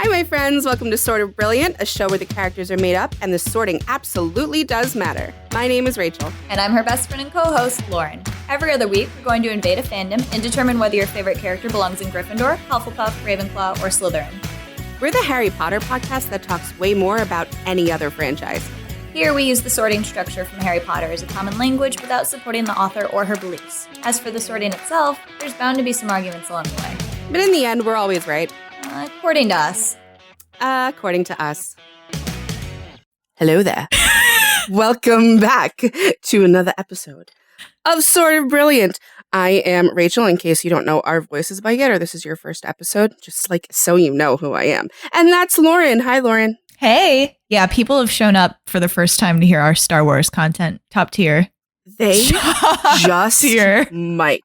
Hi, my friends. Welcome to Sort of Brilliant, a show where the characters are made up and the sorting absolutely does matter. My name is Rachel. And I'm her best friend and co-host, Lauren. Every other week, we're going to invade a fandom and determine whether your favorite character belongs in Gryffindor, Hufflepuff, Ravenclaw, or Slytherin. We're the Harry Potter podcast that talks way more about any other franchise. Here, we use the sorting structure from Harry Potter as a common language without supporting the author or her beliefs. As for the sorting itself, there's bound to be some arguments along the way. But in the end, we're always right. According to us. According to us. Hello there. Welcome back to another episode of Sort of Brilliant. I am Rachel, in case you don't know our voices by yet, or this is your first episode, just like so you know who I am. And that's Lauren. Hi, Lauren. Hey. Yeah, people have shown up for the first time to hear our Star Wars content. Top tier. They just might.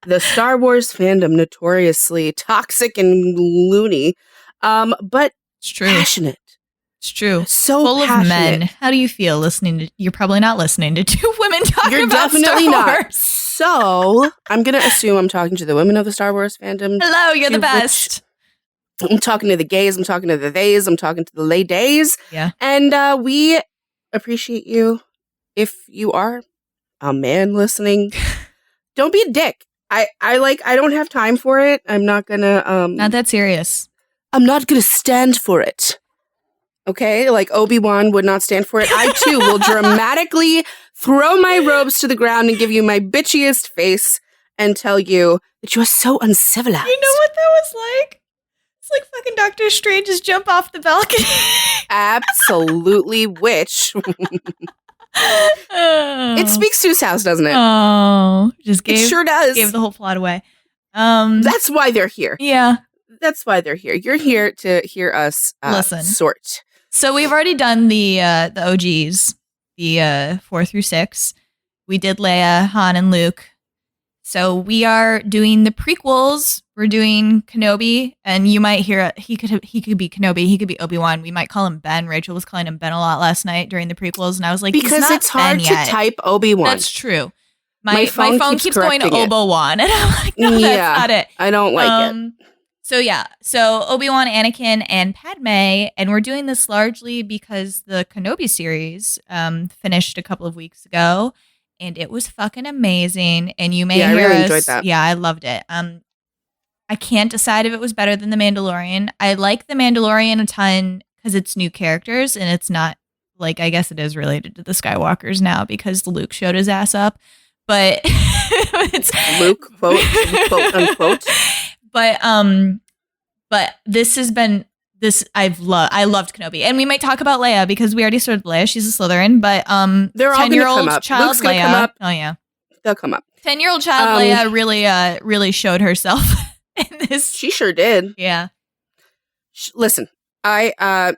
The Star Wars fandom, notoriously toxic and loony, but it's true. Passionate. It's true. So full passionate. Of men. How do you feel listening to? You're probably not listening to two women talking You're about definitely Star Wars. Not. So I'm gonna assume I'm talking to the women of the Star Wars fandom. Hello, you're the best. I'm talking to the gays. I'm talking to the theys. I'm talking to the ladies. Yeah. And we appreciate you if you are a man listening. Don't be a dick. I don't have time for it. I'm not gonna not that serious. I'm not gonna stand for it. Okay? Like Obi-Wan would not stand for it. I too will dramatically throw my robes to the ground and give you my bitchiest face and tell you that you are so uncivilized. You know what that was like? It's like fucking Doctor Strange just jump off the balcony. Absolutely, which it speaks to his house, doesn't it? Oh, it sure does. Gave the whole plot away. That's why they're here. Yeah, that's why they're here. You're here to hear us listen. Sort. So we've already done the OGs, the 4 through 6. We did Leia, Han, and Luke. So we are doing the prequels. We're doing Kenobi, and you might hear he could be Kenobi, he could be Obi-Wan. We might call him Ben. Rachel was calling him Ben a lot last night during the prequels, and I was like, because it's hard to type Obi-Wan. That's true. My phone keeps going to Obi-Wan, and I'm like, no, that's not it. I don't like it. So Obi-Wan, Anakin, and Padme, and we're doing this largely because the Kenobi series finished a couple of weeks ago. And it was fucking amazing. And you may hear I really us. enjoyed that. Yeah, I loved it. I can't decide if it was better than The Mandalorian. I like The Mandalorian a ton because it's new characters and it's not like, I guess it is related to the Skywalkers now because Luke showed his ass up. But it's Luke, quote unquote. But this has been. I loved Kenobi, and we might talk about Leia because we already started Leia. She's a Slytherin, but they're all 10-year-old child Luke's Leia. Come up. Oh yeah, they'll come up. 10-year-old child Leia really showed herself in this. She sure did. Yeah. Listen, I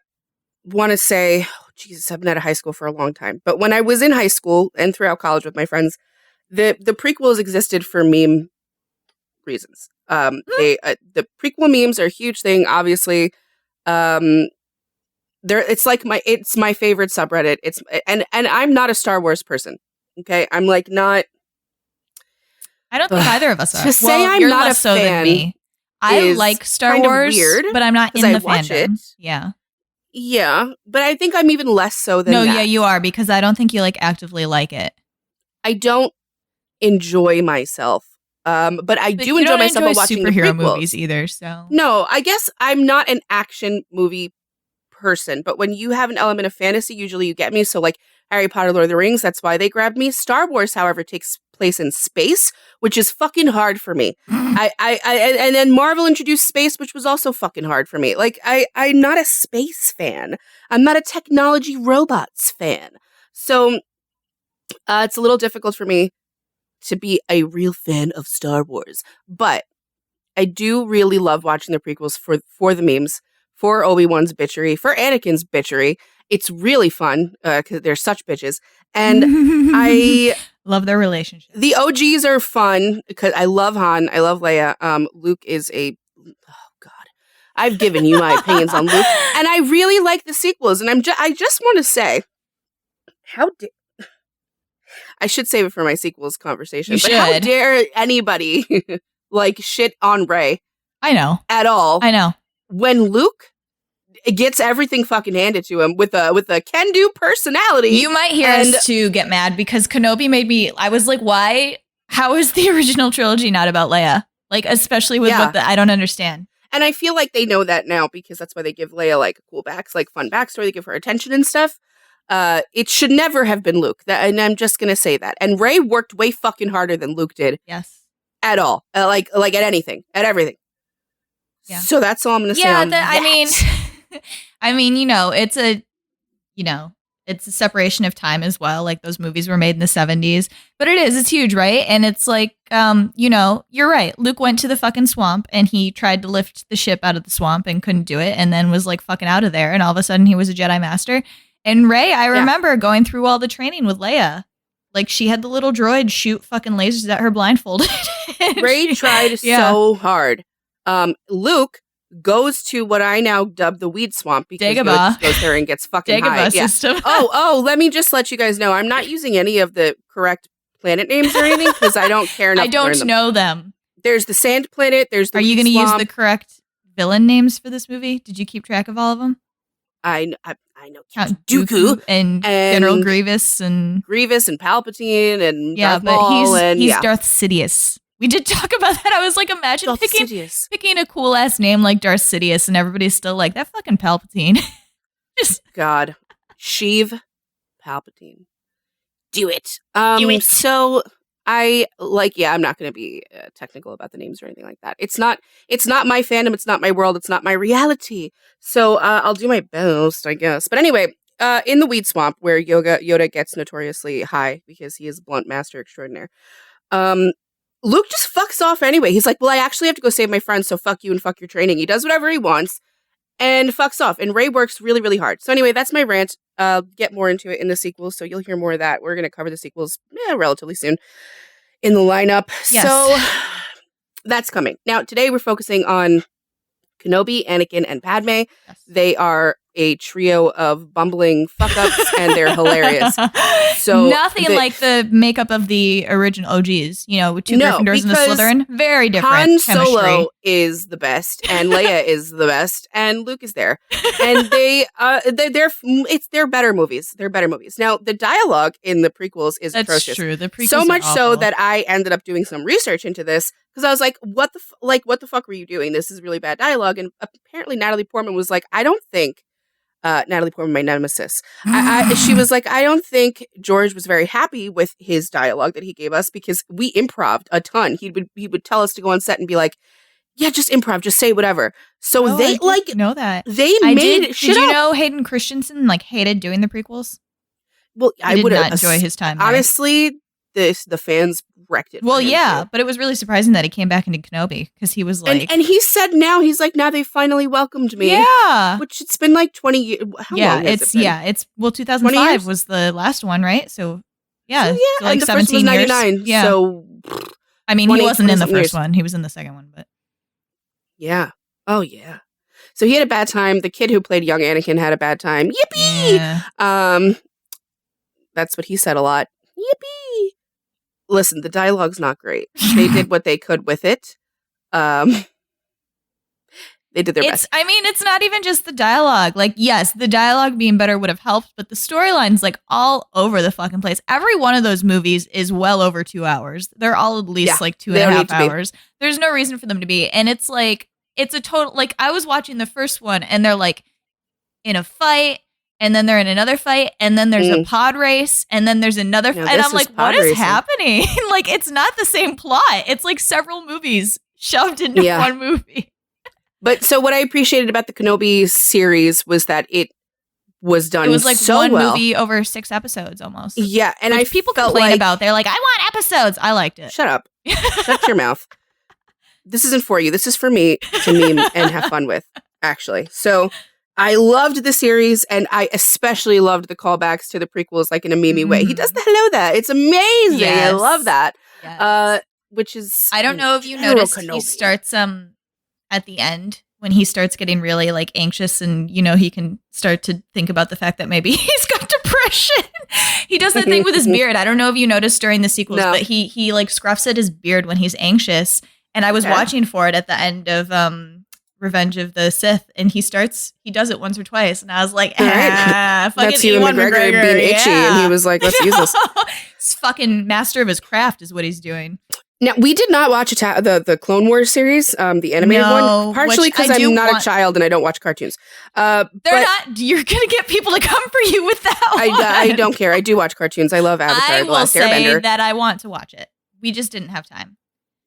want to say, Jesus, I've been out of high school for a long time, but when I was in high school and throughout college with my friends, the prequels existed for meme reasons. The prequel memes are a huge thing, obviously. It's my favorite subreddit. And I'm not a Star Wars person. Okay, I'm like not. I don't think either of us are. To say I'm not a fan than me. I like Star Wars, weird, but I'm not in the fandom. Yeah, but I think I'm even less so than. No, yeah, you are because I don't think you actively like it. I don't enjoy myself. But I do enjoy myself while watching superhero movies either. So no, I guess I'm not an action movie person. But when you have an element of fantasy, usually you get me. So like Harry Potter, Lord of the Rings, that's why they grabbed me. Star Wars, however, takes place in space, which is fucking hard for me. And then Marvel introduced space, which was also fucking hard for me. Like I'm not a space fan. I'm not a technology robots fan. So it's a little difficult for me to be a real fan of Star Wars. But I do really love watching the prequels for the memes, for Obi-Wan's bitchery, for Anakin's bitchery. It's really fun because they're such bitches. And I love their relationship. The OGs are fun because I love Han. I love Leia. Luke is oh God. I've given you my opinions on Luke. And I really like the sequels. And I just want to say, I should save it for my sequels conversation. How dare anybody shit on Rey? I know. At all. I know. When Luke gets everything fucking handed to him with a can-do personality. You might hear us to get mad because Kenobi made me. I was like, why? How is the original trilogy not about Leia? Like, especially with I don't understand. And I feel like they know that now because that's why they give Leia like cool fun backstory. They give her attention and stuff. It should never have been Luke. And I'm just gonna say that. And Rey worked way fucking harder than Luke did. Yes. At all. Like at anything, at everything. Yeah. So that's all I'm gonna say. On that. I mean, it's a separation of time as well. Like those movies were made in the 70s, but it's huge, right? And it's like, you're right. Luke went to the fucking swamp and he tried to lift the ship out of the swamp and couldn't do it. And then was like fucking out of there. And all of a sudden he was a Jedi Master. And Rey, I remember going through all the training with Leia. Like she had the little droid shoot fucking lasers at her blindfolded. Rey tried so hard. Luke goes to what I now dub the weed swamp because Yoda goes there and gets fucking high. System. Let me just let you guys know I'm not using any of the correct planet names or anything because I don't care enough. I don't know them. There's the sand planet. There's the. Are you going to use the correct villain names for this movie? Did you keep track of all of them? I know Count Dooku and General Grievous and Palpatine and Darth but Maul he's Darth Sidious. We did talk about that. I was like, imagine picking a cool ass name like Darth Sidious, and everybody's still like, that fucking Palpatine. Just God, Sheev Palpatine, do it. Do it. So I'm not going to be technical about the names or anything like that. It's not my fandom. It's not my world. It's not my reality. So I'll do my best, I guess. But anyway, in the weed swamp where Yoda gets notoriously high because he is blunt master extraordinaire. Luke just fucks off anyway. He's like, well, I actually have to go save my friends, so fuck you and fuck your training. He does whatever he wants and fucks off. And Rey works really, really hard. So anyway, that's my rant. I'll get more into it in the sequels, so you'll hear more of that. We're going to cover the sequels relatively soon in the lineup. Yes. So that's coming. Now, today we're focusing on Kenobi, Anakin, and Padme. Yes. They are a trio of bumbling fuck-ups, and they're hilarious. So nothing like the makeup of the original OGs, with two Gryffindors and a Slytherin. Very different Han chemistry. Solo is the best, and Leia is the best, and Luke is there. And they're better movies. They're better movies. Now, the dialogue in the prequels is atrocious. That's true. The prequels so much are awful. so that I ended up doing some research into this because I was like, what the fuck were you doing? This is really bad dialogue. And apparently Natalie Portman was like, I don't think Natalie Portman, my nemesis. She was like, I don't think George was very happy with his dialogue that he gave us because we improv'd a ton. He would tell us to go on set and be like, yeah, just improv, just say whatever. So I didn't know that. They made shit Did you up. know Hayden Christensen hated doing the prequels? Well, I would not enjoy his time there. Honestly, the fans wrecked it. Well, yeah, but it was really surprising that he came back into Kenobi because he was like, and he said now they finally welcomed me. Yeah, which it's been like 20 years. How long has it been? It's 2005 was the last one, right? So so and the 17 first was 99. years. Yeah. So I mean, he wasn't in the first one; he was in the second one, but yeah. Oh yeah. So he had a bad time. The kid who played young Anakin had a bad time. Yippee! Yeah. That's what he said a lot. Yippee! Listen, the dialogue's not great. They did what they could with it. They did their best. I mean, it's not even just the dialogue. Like, yes, the dialogue being better would have helped, but the storyline's all over the fucking place. Every one of those movies is well over 2 hours. They're all at least 2.5 hours. There's no reason for them to be. And it's it's a total, I was watching the first one and they're in a fight. And then they're in another fight, and then there's a pod race, and then there's another fight. And I'm like, what is happening? It's not the same plot. It's several movies shoved into one movie. But so what I appreciated about the Kenobi series was that it was done so well. It was one movie over 6 episomes almost. Yeah, and people complain about. They're like, I want episodes. I liked it. Shut up. Shut your mouth. This isn't for you. This is for me to meme and have fun with, actually. So I loved the series, and I especially loved the callbacks to the prequels, in a memey way. He does the hello that. It's amazing. Yes. I love that. Yes. Which is I don't know if you noticed Kenobi. He starts at the end when he starts getting really anxious, and he can start to think about the fact that maybe he's got depression. He does that thing with his beard. I don't know if you noticed during the sequels, but he scruffs at his beard when he's anxious. And I was watching for it at the end of Revenge of the Sith, and he does it once or twice, and I was like, All right. fucking That's Ewan McGregor being itchy, and he was like, let's use this. He's fucking master of his craft is what he's doing. Now, we did not watch the Clone Wars series, the animated one, partially because I'm not a child and I don't watch cartoons. You're going to get people to come for you with that one. I don't care. I do watch cartoons. I love Avatar, The Last Airbender. I will say that I want to watch it. We just didn't have time.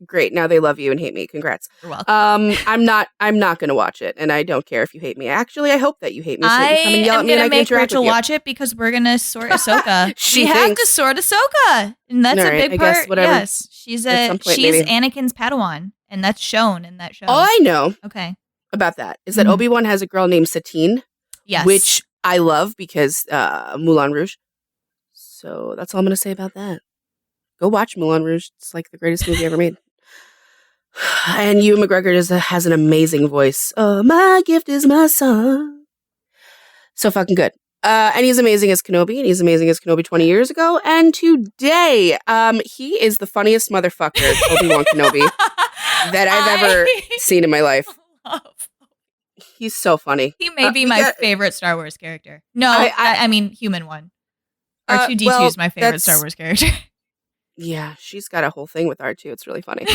Great. Now they love you and hate me. Congrats. You're welcome. I'm not going to watch it, and I don't care if you hate me. Actually, I hope that you hate me. So I you come and yell at am me going and to I make can Rachel watch it because we're going to sort Ahsoka. She have to sort Ahsoka, and that's a big part. Guess, whatever. Yes, she's Anakin's Padawan, and that's shown in that show. All I know about that is that Obi-Wan has a girl named Satine, which I love because Moulin Rouge. So that's all I'm going to say about that. Go watch Moulin Rouge. It's like the greatest movie ever made. And Ewan McGregor has an amazing voice. Oh, my gift is my song. So fucking good. And he's amazing as Kenobi, and he's amazing as Kenobi 20 years ago. And today, he is the funniest motherfucker, Obi-Wan Kenobi, that I've ever seen in my life. He's so funny. He may be my favorite Star Wars character. No, I mean human one. R2-D2 is my favorite Star Wars character. Yeah, she's got a whole thing with R2. It's really funny.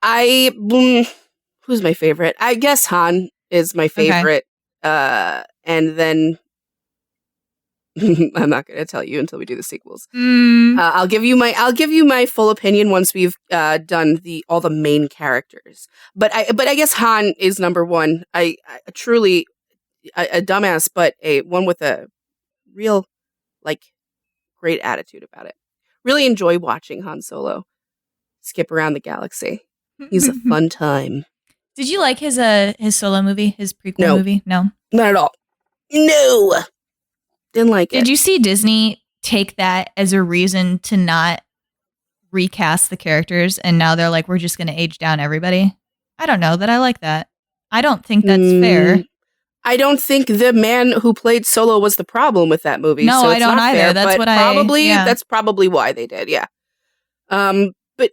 Who's my favorite? I guess Han is my favorite. Okay. And then I'm not going to tell you until we do the sequels. I'll give you my full opinion once we've done all the main characters. But I guess Han is number one. I truly a dumbass, but one with a real great attitude about it. Really enjoy watching Han Solo skip around the galaxy. He's a fun time. Did you like his solo movie, his prequel movie? No, not at all. No, didn't like it. Did you see Disney take that as a reason to not recast the characters, and now they're like, we're just going to age down everybody? I don't know that I like that. I don't think that's fair. I don't think the man who played Solo was the problem with that movie. No, so I don't either. Fair, that's what that's probably why they did. Yeah. But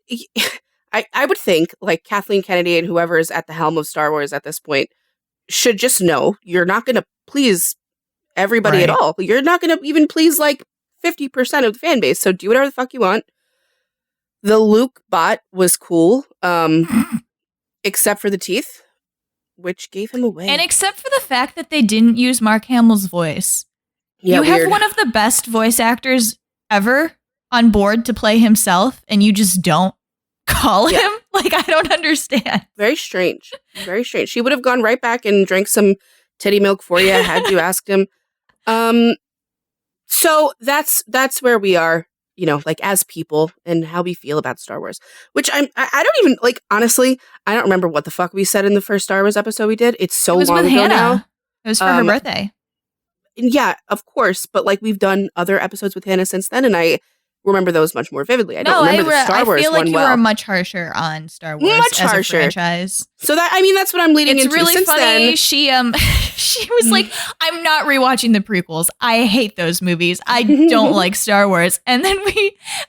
I would think Kathleen Kennedy and whoever is at the helm of Star Wars at this point should just know you're not going to please everybody at all. You're not going to even please 50% of the fan base. So do whatever the fuck you want. The Luke bot was cool, except for the teeth, which gave him away. And except for the fact that they didn't use Mark Hamill's voice. Yeah, you have one of the best voice actors ever on board to play himself, and you just don't call him? I don't understand. Very strange. Very strange. She would have gone right back and drank some titty milk for you had you asked him. So that's where we are, as people and how we feel about Star Wars, which I don't even honestly, I don't remember what the fuck we said in the first Star Wars episode we did. It's so long ago now. It was for her birthday. Yeah, of course. But we've done other episodes with Hannah since then, and I remember those much more vividly. I don't remember the Star Wars one. I feel like you were much harsher on Star Wars as a franchise. So that's what I'm leading into. It's really since funny. Then, she was like, I'm not rewatching the prequels. I hate those movies. I don't like Star Wars. And then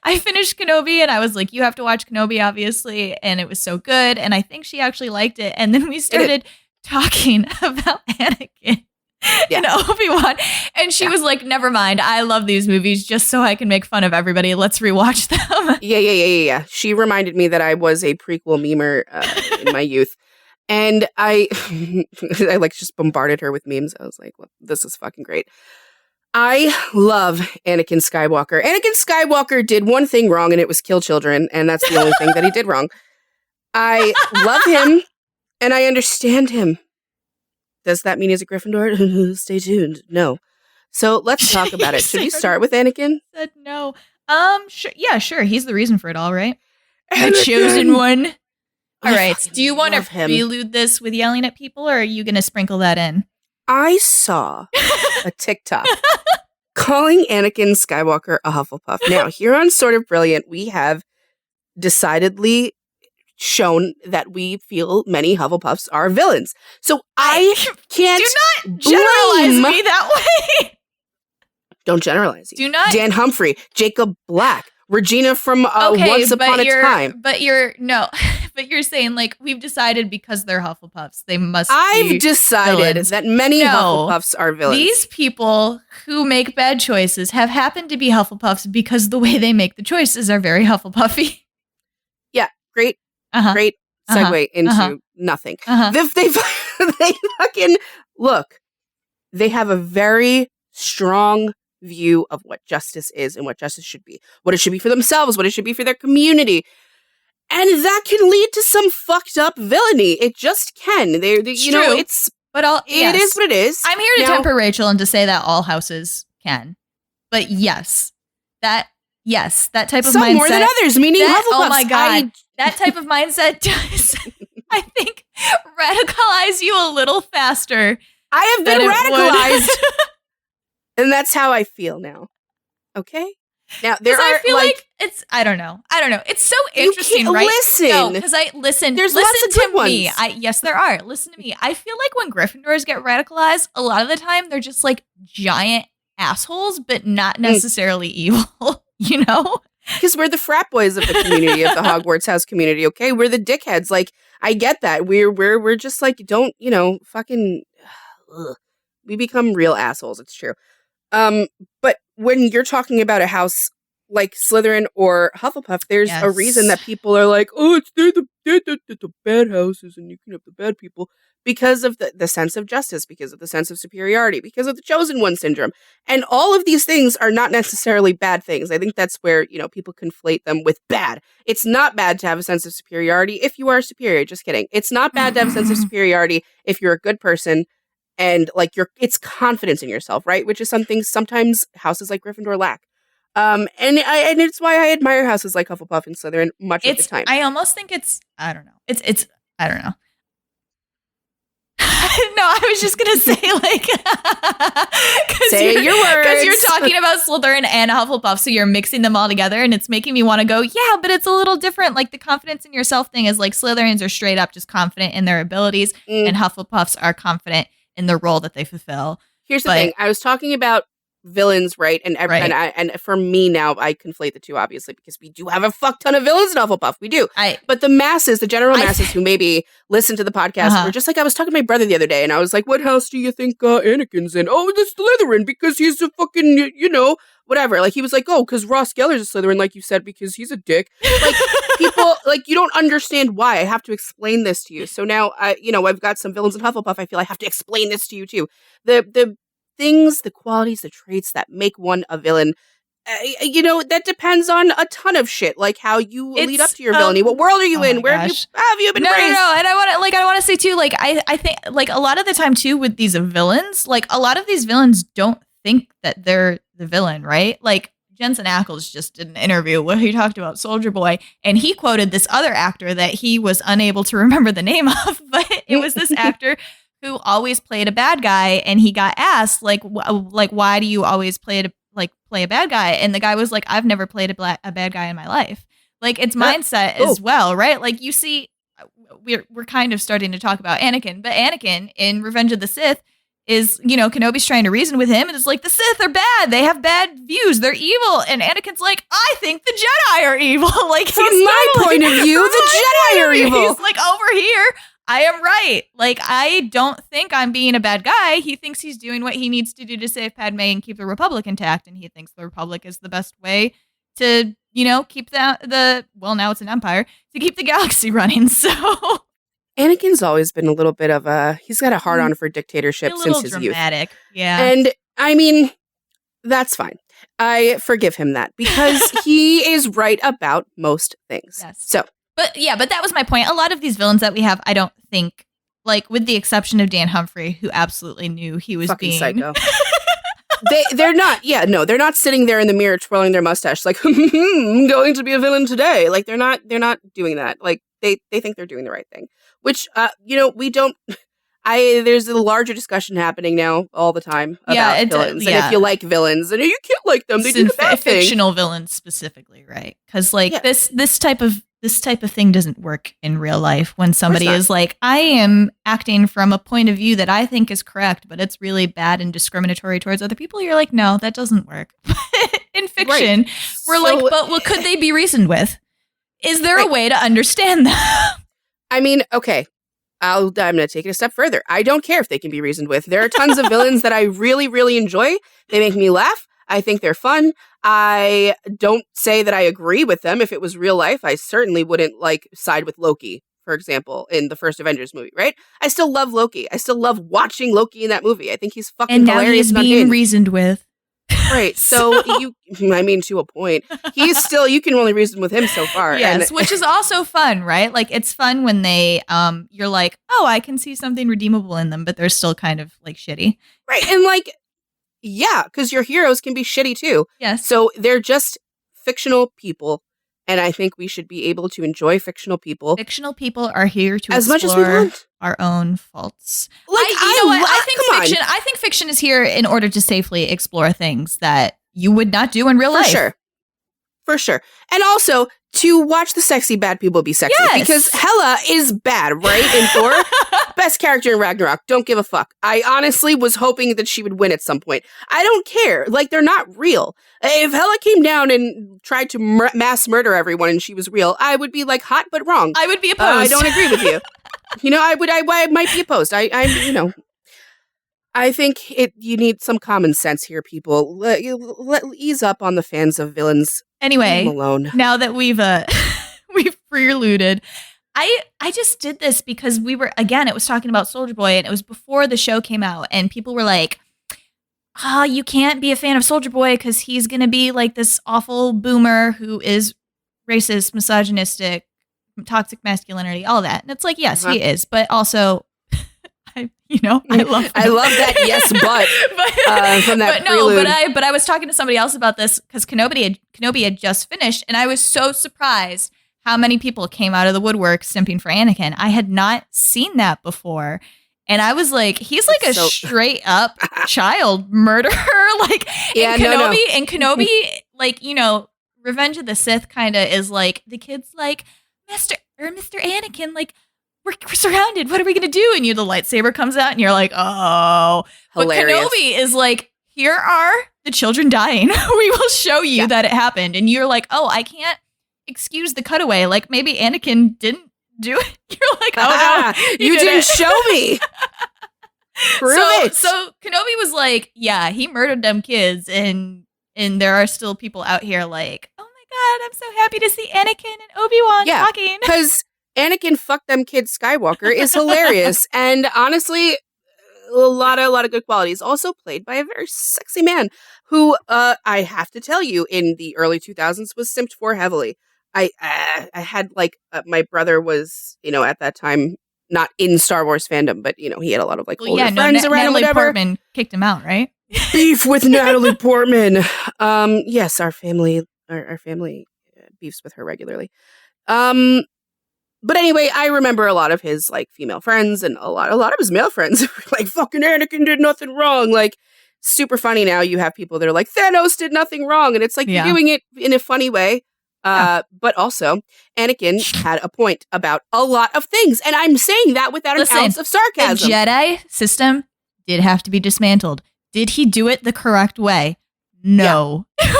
I finished Kenobi, and I was like, you have to watch Kenobi, obviously. And it was so good. And I think she actually liked it. And then we started talking about Anakin. And Obi-Wan, and she was like, never mind, I love these movies just so I can make fun of everybody. Let's rewatch them. Yeah. She reminded me that I was a prequel memer in my youth, and I just bombarded her with memes. I was like, well, this is fucking great. I love Anakin Skywalker. Anakin Skywalker did one thing wrong, and it was kill children, and that's the only thing that he did wrong. I love him, and I understand him. Does that mean he's a Gryffindor? Stay tuned. No. So let's talk about it. Should we start with Anakin? Said no. Sure. Yeah, sure. He's the reason for it all, right? The chosen one. All right. Do you want to prelude this with yelling at people, or are you going to sprinkle that in? I saw a TikTok calling Anakin Skywalker a Hufflepuff. Now, here on Sort of Brilliant, we have decidedly shown that we feel many Hufflepuffs are villains. So I can't do not generalize me that way. Don't generalize. Do not. Dan Humphrey, Jacob Black, Regina from Once Upon a Time. But you're saying like we've decided because they're Hufflepuffs, they must. I've decided villains. that many Hufflepuffs are villains. These people who make bad choices have happened to be Hufflepuffs because the way they make the choices are very Hufflepuffy. Yeah, great segue into nothing. They fucking look. They have a very strong view of what justice is and what justice should be, what it should be for themselves, what it should be for their community. And that can lead to some fucked up villainy. It just can. It is what it is. I'm here to temper Rachel and to say that all houses can. But that type of some mindset. Some more than others, meaning Hufflepuffs. Oh my God. That type of mindset does, I think, radicalize you a little faster. I have been radicalized. And that's how I feel now. Okay? Now I feel like it's I don't know. It's so interesting, right? Listen. No, because listen lots of to good me. ones. Yes, there are. Listen to me. I feel like when Gryffindors get radicalized, a lot of the time they're just like giant assholes, but not necessarily evil, you know? Because we're the frat boys of the community, of the Hogwarts house community, okay? We're the dickheads. Like, I get that. We're just like, don't, fucking we become real assholes, it's true. But when you're talking about a house like Slytherin or Hufflepuff, there's a reason that people are like, oh, they're the bad houses and you can have the bad people, because of the sense of justice, because of the sense of superiority, because of the chosen one syndrome. And all of these things are not necessarily bad things. I think that's where, people conflate them with bad. It's not bad to have a sense of superiority if you are superior. Just kidding. It's not bad to have a sense of superiority if you're a good person. And like it's confidence in yourself, right? Which is something sometimes houses like Gryffindor lack. And it's why I admire houses like Hufflepuff and Slytherin much of the time. I almost think I don't know. It's I don't know. No, I was just gonna say like, say your words, because you're talking about Slytherin and Hufflepuff, so you're mixing them all together, and it's making me want to go, yeah, but it's a little different. Like the confidence in yourself thing is like Slytherins are straight up just confident in their abilities, and Hufflepuffs are confident in the role that they fulfill. Here's the thing. I was talking about villains, right? And for me now, I conflate the two, obviously, because we do have a fuck ton of villains in Hufflepuff. We do. But the masses, the general masses who maybe listen to the podcast, were just like, I was talking to my brother the other day, and I was like, what house do you think Anakin's in? Oh, the Slytherin, because he's a fucking, whatever. Like, he was like, oh, because Ross Geller's a Slytherin, like you said, because he's a dick. Like, people, like, you don't understand why. I have to explain this to you. So now, I've got some villains in Hufflepuff. I feel I have to explain this to you, too. The things, the qualities, the traits that make one a villain, that depends on a ton of shit, like how you lead up to your villainy. What world are you in? Where have you been raised? No. And I want to say, too, like, I think, like, a lot of the time, too, with these villains, like, a lot of these villains don't think that they're the villain, right? Like, Jensen Ackles just did an interview where he talked about Soldier Boy, and he quoted this other actor that he was unable to remember the name of, but it was this actor who always played a bad guy, and he got asked, like, why do you always play a bad guy? And the guy was like, I've never played a bad guy in my life. Like, it's mindset as well, right? Like, you see, we're kind of starting to talk about Anakin, but Anakin in Revenge of the Sith is, Kenobi's trying to reason with him, and it's like, the Sith are bad. They have bad views. They're evil. And Anakin's like, I think the Jedi are evil. Like, from my point of view, the Jedi are evil. He's like, over here, I am right. Like, I don't think I'm being a bad guy. He thinks he's doing what he needs to do to save Padme and keep the Republic intact, and he thinks the Republic is the best way to, keep well, now it's an empire, to keep the galaxy running. So Anakin's always been a little bit of he's got a hard-on for dictatorship since his dramatic. Youth. Yeah. And, I mean, that's fine. I forgive him that, because he is right about most things. Yes. So. But that was my point. A lot of these villains that we have, I don't think, like, with the exception of Dan Humphrey, who absolutely knew he was fucking being psycho. They're not. Yeah, no, they're not sitting there in the mirror twirling their mustache like, I'm going to be a villain today. Like, they're not doing that. Like, they think they're doing the right thing, which, we don't. There's a larger discussion happening now all the time about villains. And if you like villains, and you can't like them, they do the bad thing. Fictional villains specifically, right? Because this type of thing doesn't work in real life when somebody is like, I am acting from a point of view that I think is correct, but it's really bad and discriminatory towards other people. You're like, no, that doesn't work. in fiction, Right. we're like, but what could they be reasoned with? Is there a way to understand that? I mean, okay. I'm going to take it a step further. I don't care if they can be reasoned with. There are tons of villains that I really, really enjoy. They make me laugh. I think they're fun. I don't say that I agree with them. If it was real life, I certainly wouldn't side with Loki, for example, in the first Avengers movie, right? I still love Loki. I still love watching Loki in that movie. I think he's fucking And now hilarious. he's being reasoned with. Right. So to a point. He's still, you can only reason with him so far. Yes, which is also fun, right? Like, it's fun when they, you're like, oh, I can see something redeemable in them, but they're still kind of shitty. Right. And yeah, because your heroes can be shitty too. Yes. So they're just fictional people. And I think we should be able to enjoy fictional people. Fictional people are here to as explore much as we want. Our own faults. I think fiction is here in order to safely explore things that you would not do in real life. For sure. And also to watch the sexy bad people be sexy. Yes. Because Hela is bad, right? In Thor, best character in Ragnarok. Don't give a fuck. I honestly was hoping that she would win at some point. I don't care. They're not real. If Hela came down and tried to mass murder everyone and she was real, I would be hot but wrong. I would be opposed. I don't agree with you. I might be opposed. I think you need some common sense here, people. Ease up on the fans of villains. Anyway, leave them alone. Now that we've preluded, I just did this because it was talking about Soldier Boy, and it was before the show came out, and people were like, you can't be a fan of Soldier Boy because he's gonna be this awful boomer who is racist, misogynistic, toxic masculinity, all that. And it's yes, he is, but also, I love that. Yes, but from that prelude. But I was talking to somebody else about this because Kenobi had just finished, and I was so surprised how many people came out of the woodwork simping for Anakin. I had not seen that before. And I was like, he's a straight up child murderer. And Kenobi, Revenge of the Sith kind of is the kid's Mr. Anakin, we're surrounded. What are we going to do? And the lightsaber comes out and you're like, oh. Hilarious. But Kenobi is here are the children dying. We will show you that it happened. And you're like, oh, I can't excuse the cutaway. Maybe Anakin didn't do it. You're like, oh no. You didn't show me. Prove it. So Kenobi was yeah, he murdered them kids. And there are still people out here oh my God, I'm so happy to see Anakin and Obi-Wan talking. Because Anakin fuck them kids Skywalker is hilarious. And honestly, a lot of good qualities. Also played by a very sexy man who I have to tell you in the early 2000s was simped for heavily. I had my brother was, at that time not in Star Wars fandom, but he had a lot of older friends around him, whatever. Portman kicked him out, right? Beef with Natalie Portman. Yes, our family beefs with her regularly. But anyway, I remember a lot of his female friends and a lot of his male friends fucking Anakin did nothing wrong. Super funny now. You have people that are Thanos did nothing wrong, and it's you're doing it in a funny way. But also, Anakin had a point about a lot of things, and I'm saying that without an ounce of sarcasm. The Jedi system did have to be dismantled. Did he do it the correct way? No. Yeah.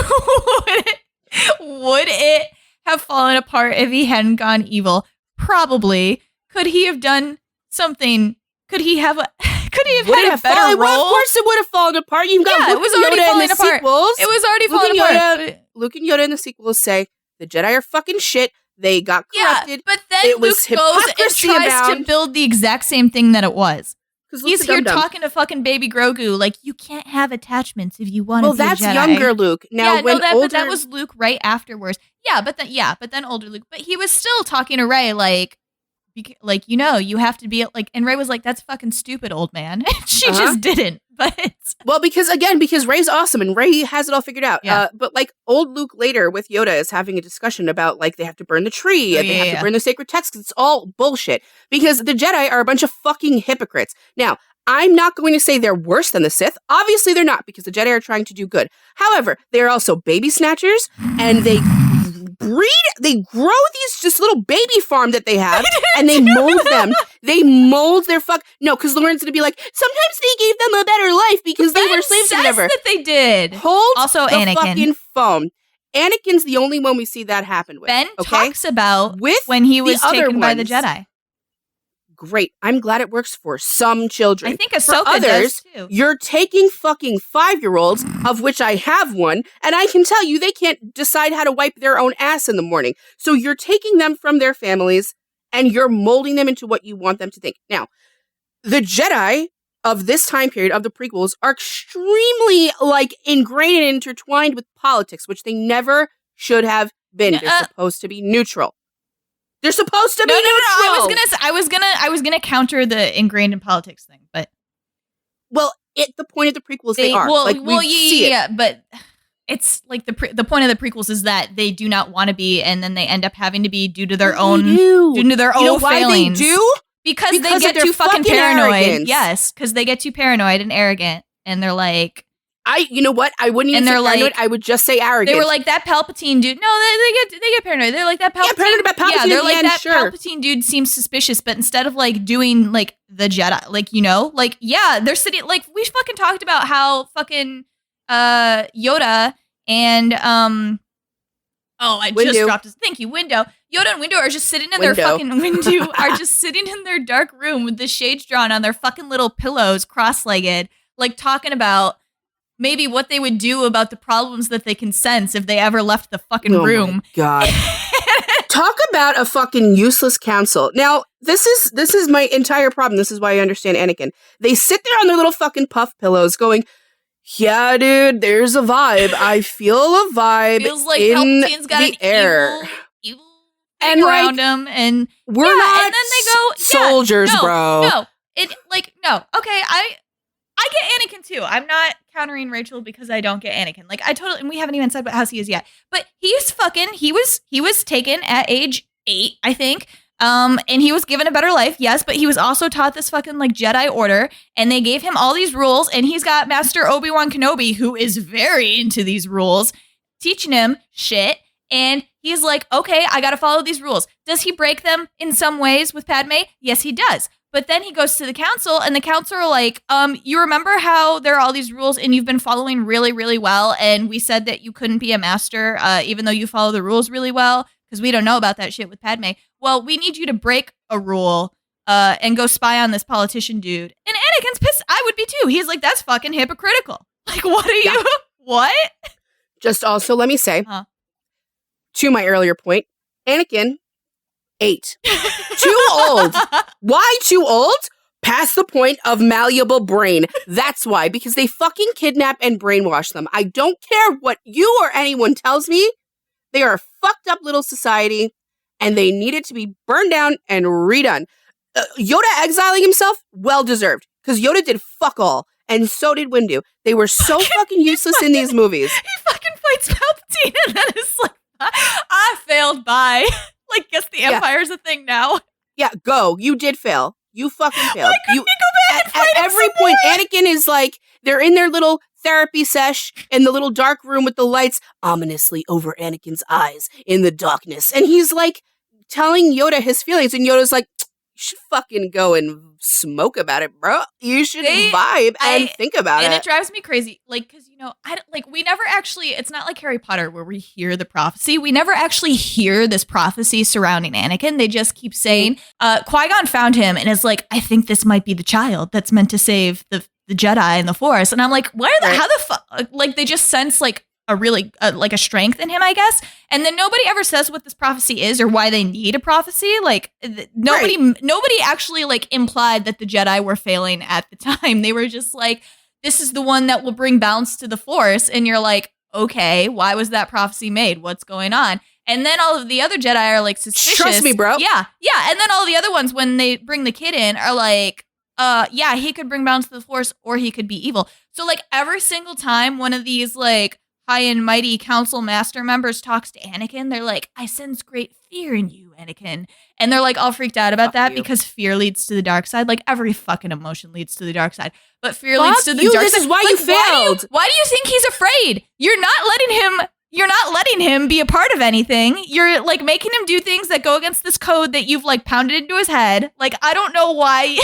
Would it have fallen apart if he hadn't gone evil? Probably. Could he have done something? Could he have had a better role? Well, of course it would have fallen apart. You've got Luke and Yoda in the sequels. It was already falling apart. Luke and Yoda in the sequels say the Jedi are fucking shit. They got corrupted. But then Luke goes and tries to build the exact same thing that it was. He's here talking to fucking baby Grogu. You can't have attachments if you want to be a Jedi. Well, that's younger Luke. Now, but that was Luke right afterwards. But then older Luke. But he was still talking to Rey you have to be and Rey was that's fucking stupid, old man. And she just didn't. But because Rey's awesome and Rey has it all figured out. Yeah. But old Luke later with Yoda is having a discussion about they have to burn the tree and they have to burn the sacred text because it's all bullshit. Because the Jedi are a bunch of fucking hypocrites. Now, I'm not going to say they're worse than the Sith. Obviously, they're not because the Jedi are trying to do good. However, they are also baby snatchers and they they grow these just little baby farm that they have, and they mold them. They mold their no, because Lauren's gonna be like, sometimes they gave them a better life because they were slaves or whatever. That they did. Hold also the Anakin. Fucking phone. Anakin's the only one we see that happen with. Ben okay? talks about with when he was taken by the ones. Jedi. Great. I'm glad it works for some children. I think Ahsoka does too. You're taking fucking 5-year-olds, of which I have one, and I can tell you they can't decide how to wipe their own ass in the morning. So you're taking them from their families, and you're molding them into what you want them to think. Now, the Jedi of this time period, of the prequels, are extremely, ingrained and intertwined with politics, which they never should have been. They're supposed to be neutral. They're supposed to be neutral. I was gonna counter the ingrained in politics thing, but at the point of the prequels, they are. But it's like the point of the prequels is that they do not want to be, and then they end up having to be due to their own failings. Why they do? Because they get too fucking paranoid. Arrogance. Yes, because they get too paranoid and arrogant, and they're like, you know what? I wouldn't even say paranoid. I would just say arrogant. They were like, that Palpatine dude. No, they get paranoid. They're like, that Palpatine. Yeah, paranoid about Palpatine. Yeah, they're like, that sure. Palpatine dude seems suspicious. But instead of doing the Jedi, they're sitting we fucking talked about how fucking Yoda and Windu. Just dropped his. Thank you, Windu. Yoda and Windu are just sitting in their fucking Windu are just sitting in their dark room with the shades drawn on their fucking little pillows, cross-legged, talking about maybe what they would do about the problems that they can sense if they ever left the fucking room. My God. Talk about a fucking useless council. Now, this is my entire problem. This is why I understand Anakin. They sit there on their little fucking puff pillows going, yeah, dude, there's a vibe. I feel a vibe. Feels like in Palpatine's got the an air. evil thing around him, and we're not and then they go soldiers, bro. No, okay, I get Anakin too. I'm not countering Rachel because I don't get Anakin. And we haven't even said what house he is yet. But he was taken at age 8, I think. And he was given a better life, yes, but he was also taught this fucking Jedi order, and they gave him all these rules, and he's got Master Obi-Wan Kenobi, who is very into these rules, teaching him shit, and he's like, okay, I gotta follow these rules. Does he break them in some ways with Padme? Yes, he does. But then he goes to the council, and the council are like, you remember how there are all these rules and you've been following really, really well, and we said that you couldn't be a master even though you follow the rules really well, because we don't know about that shit with Padme. Well, we need you to break a rule and go spy on this politician dude. And Anakin's pissed. I would be too. He's like, that's fucking hypocritical. What are you? What? Just also, let me say, to my earlier point, Anakin, 8. Too old. Why too old? Past the point of malleable brain. That's why. Because they fucking kidnap and brainwash them. I don't care what you or anyone tells me. They are a fucked up little society, and they needed to be burned down and redone. Yoda exiling himself, well deserved. Because Yoda did fuck all. And so did Windu. They were so fucking useless in these movies. He fucking fights Palpatine, and then it's like, I failed by... guess the Empire's a thing now. Yeah, go. You did fail. You fucking failed. Why couldn't you go back and fight at every point, Anakin is they're in their little therapy sesh in the little dark room with the lights ominously over Anakin's eyes in the darkness. And he's telling Yoda his feelings, and Yoda's like, you should fucking go and smoke about it, bro. You should vibe and think about it. And it drives me crazy. Because, we never actually, it's not like Harry Potter where we hear the prophecy. We never actually hear this prophecy surrounding Anakin. They just keep saying, Qui-Gon found him and is like, I think this might be the child that's meant to save the Jedi and the Force. And I'm like, how the fuck? They just sense a really a strength in him, I guess. And then nobody ever says what this prophecy is or why they need a prophecy. Nobody actually implied that the Jedi were failing at the time. They were just like, this is the one that will bring balance to the Force. And you're like, okay, why was that prophecy made? What's going on? And then all of the other Jedi are suspicious. Trust me, bro. Yeah. And then all the other ones, when they bring the kid in, are like, he could bring balance to the Force or he could be evil. So every single time one of these high and mighty council master members talks to Anakin, they're like, I sense great fear in you, Anakin. And they're all freaked out about that because fear leads to the dark side. Every fucking emotion leads to the dark side. But fear leads to the dark side. This is why you failed. Why do you think he's afraid? You're not letting him you're not letting him be a part of anything. You're like making him do things that go against this code that you've like pounded into his head. Like, I don't know why.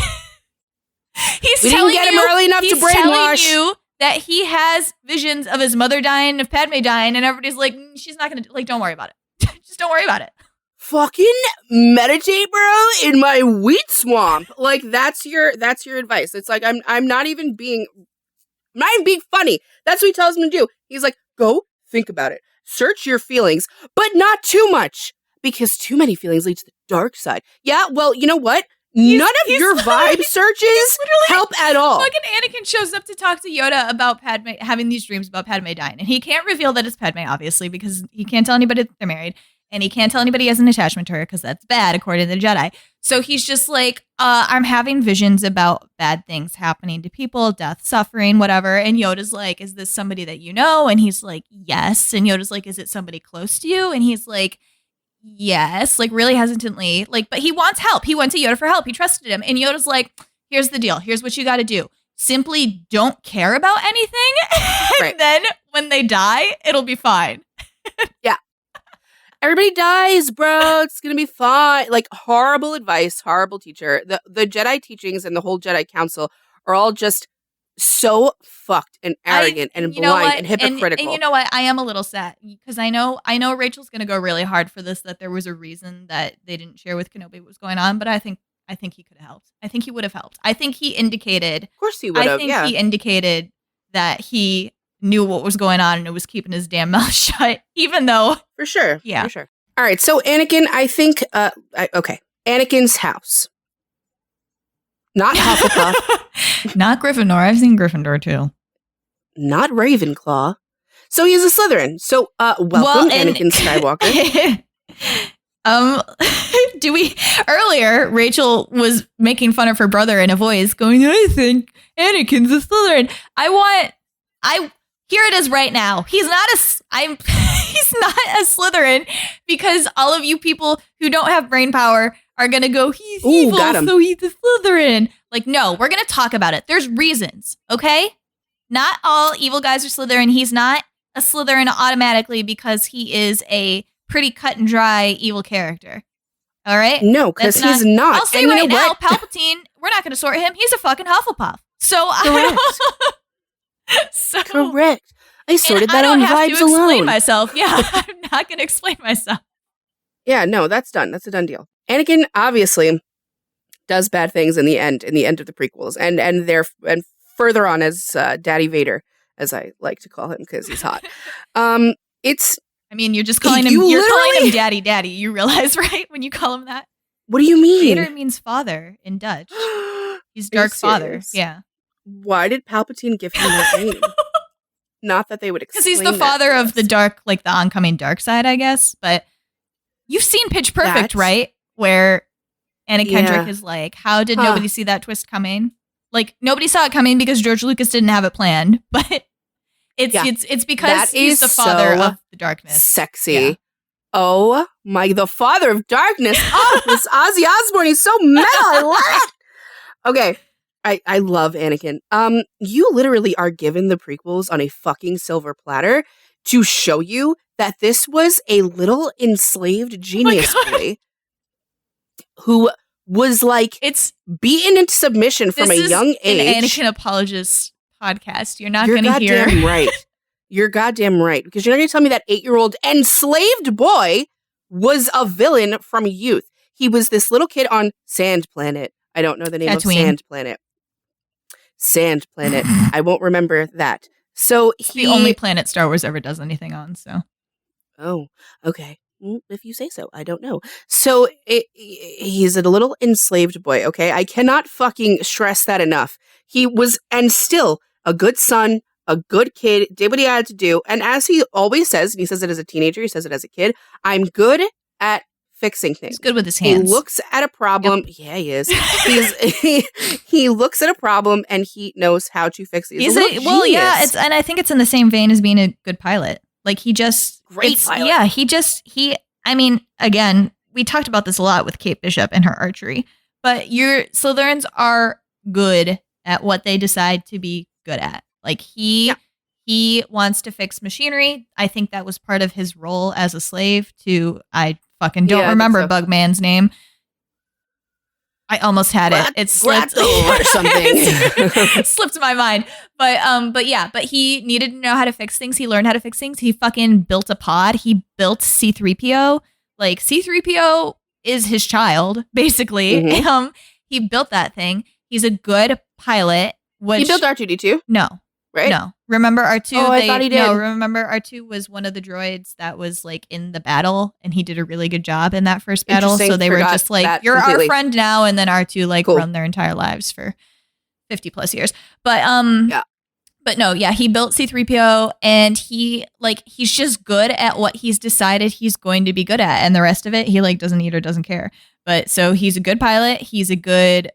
We didn't get him early enough to brainwash. He's telling you that he has visions of his mother dying, of Padme dying, and everybody's like, she's not going to, like, don't worry about it. Just don't worry about it. Fucking meditate, bro, in my wheat swamp. Like, that's your advice. It's like, I'm not even being funny. That's what he tells him to do. He's like, go think about it. Search your feelings, but not too much, because too many feelings lead to the dark side. Yeah, well, you know what? None of your vibe searches help at all. Fucking Anakin shows up to talk to Yoda about Padme, having these dreams about Padme dying. And he can't reveal that it's Padme, obviously, because he can't tell anybody that they're married. And he can't tell anybody he has an attachment to her, because that's bad, according to the Jedi. So he's just like, I'm having visions about bad things happening to people, death, suffering, whatever. And Yoda's like, is this somebody that you know? And he's like, yes. And Yoda's like, is it somebody close to you? And he's like, yes, like really hesitantly, like, but he wants help. He went to Yoda for help. He trusted him. And Yoda's like, here's the deal. Here's what you got to do. Simply don't care about anything. And then when they die, it'll be fine. Yeah. Everybody dies, bro. It's going to be fine. Like, horrible advice, horrible teacher. The Jedi teachings and the whole Jedi Council are all just so fucked and arrogant and blind and hypocritical. And you know what? I am a little sad because I know Rachel's going to go really hard for this, that there was a reason that they didn't share with Kenobi what was going on, but I think he could have helped. I think he would have helped. I think he indicated. Of course he would have. He indicated that he knew what was going on and it was keeping his damn mouth shut, even though. For sure. Yeah. For sure. All right. So Anakin, I think, okay. Anakin's house. Not Hufflepuff. Not Gryffindor. I've seen Gryffindor too. Not Ravenclaw. So he's a Slytherin. So welcome, Anakin Skywalker. Earlier, Rachel was making fun of her brother in a voice going, I think Anakin's a Slytherin. Here it is right now. He's not a Slytherin, because all of you people who don't have brain power are going to go, he's evil, so he's a Slytherin. Like, no, we're going to talk about it. There's reasons, okay? Not all evil guys are Slytherin. He's not a Slytherin automatically because he is a pretty cut and dry evil character. All right? No, because he's not. I'll say right now, Palpatine, we're not going to sort him. He's a fucking Hufflepuff. So Correct. I sorted that on vibes alone. I don't have to explain myself. Yeah, I'm not going to explain myself. Yeah, no, that's done. That's a done deal. Anakin obviously does bad things in the end of the prequels, and further on as Daddy Vader, as I like to call him because he's hot. You're just calling him. You're calling him Daddy. You realize, right? When you call him that. What do you mean? Vader means father in Dutch. He's Dark Father. Yeah. Why did Palpatine give him that name? Not that they would explain. Because he's the father of the dark, like the oncoming dark side, I guess. But you've seen Pitch Perfect, right? Where Anna Kendrick is like, how did nobody see that twist coming? Like, nobody saw it coming because George Lucas didn't have it planned. But it's because he's the father of the darkness. Sexy. Yeah. Oh my, the father of darkness. Oh, this Ozzy Osbourne, he's so metal. I love it. Okay. I love Anakin. You literally are given the prequels on a fucking silver platter to show you that this was a little enslaved genius boy who was like beaten into submission from a young age. An Anakin apologist podcast. You're not going to hear. You're goddamn right. You're goddamn right. Because you're not going to tell me that 8-year-old enslaved boy was a villain from youth. He was this little kid on Sand Planet. I don't know the name of Sand Planet. Sand Planet. I won't remember that. So it's the only planet Star Wars ever does anything on, so. Oh, okay. If you say so, I don't know. So he's a little enslaved boy, okay? I cannot fucking stress that enough. He was, and still, a good son, a good kid, did what he had to do. And as he always says, and he says it as a teenager, he says it as a kid, I'm good at fixing things. He's good with his hands. He looks at a problem. Yep. Yeah, he is. He looks at a problem and he knows how to fix it. And I think it's in the same vein as being a good pilot. Like great pilot. Yeah, again, we talked about this a lot with Kate Bishop and her archery, but your Slytherins are good at what they decide to be good at. Like he He wants to fix machinery. I think that was part of his role as a slave to, I fucking don't remember Bugman's name. I almost had it. It slipped or something. Slipped my mind. But he needed to know how to fix things. He learned how to fix things. He fucking built a pod. He built C-3PO. Like, C-3PO is his child, basically. Mm-hmm. He built that thing. He's a good pilot. He built R2-D2? No. Right? No. Remember R2? Oh, I thought he did. No, remember R2 was one of the droids that was like in the battle, and he did a really good job in that first battle. So they were just like, you're our friend now, and then R2 like run their entire lives for 50 plus years. But he built C-3PO, and he's just good at what he's decided he's going to be good at, and the rest of it he like doesn't need or doesn't care. But so he's a good pilot, he's a good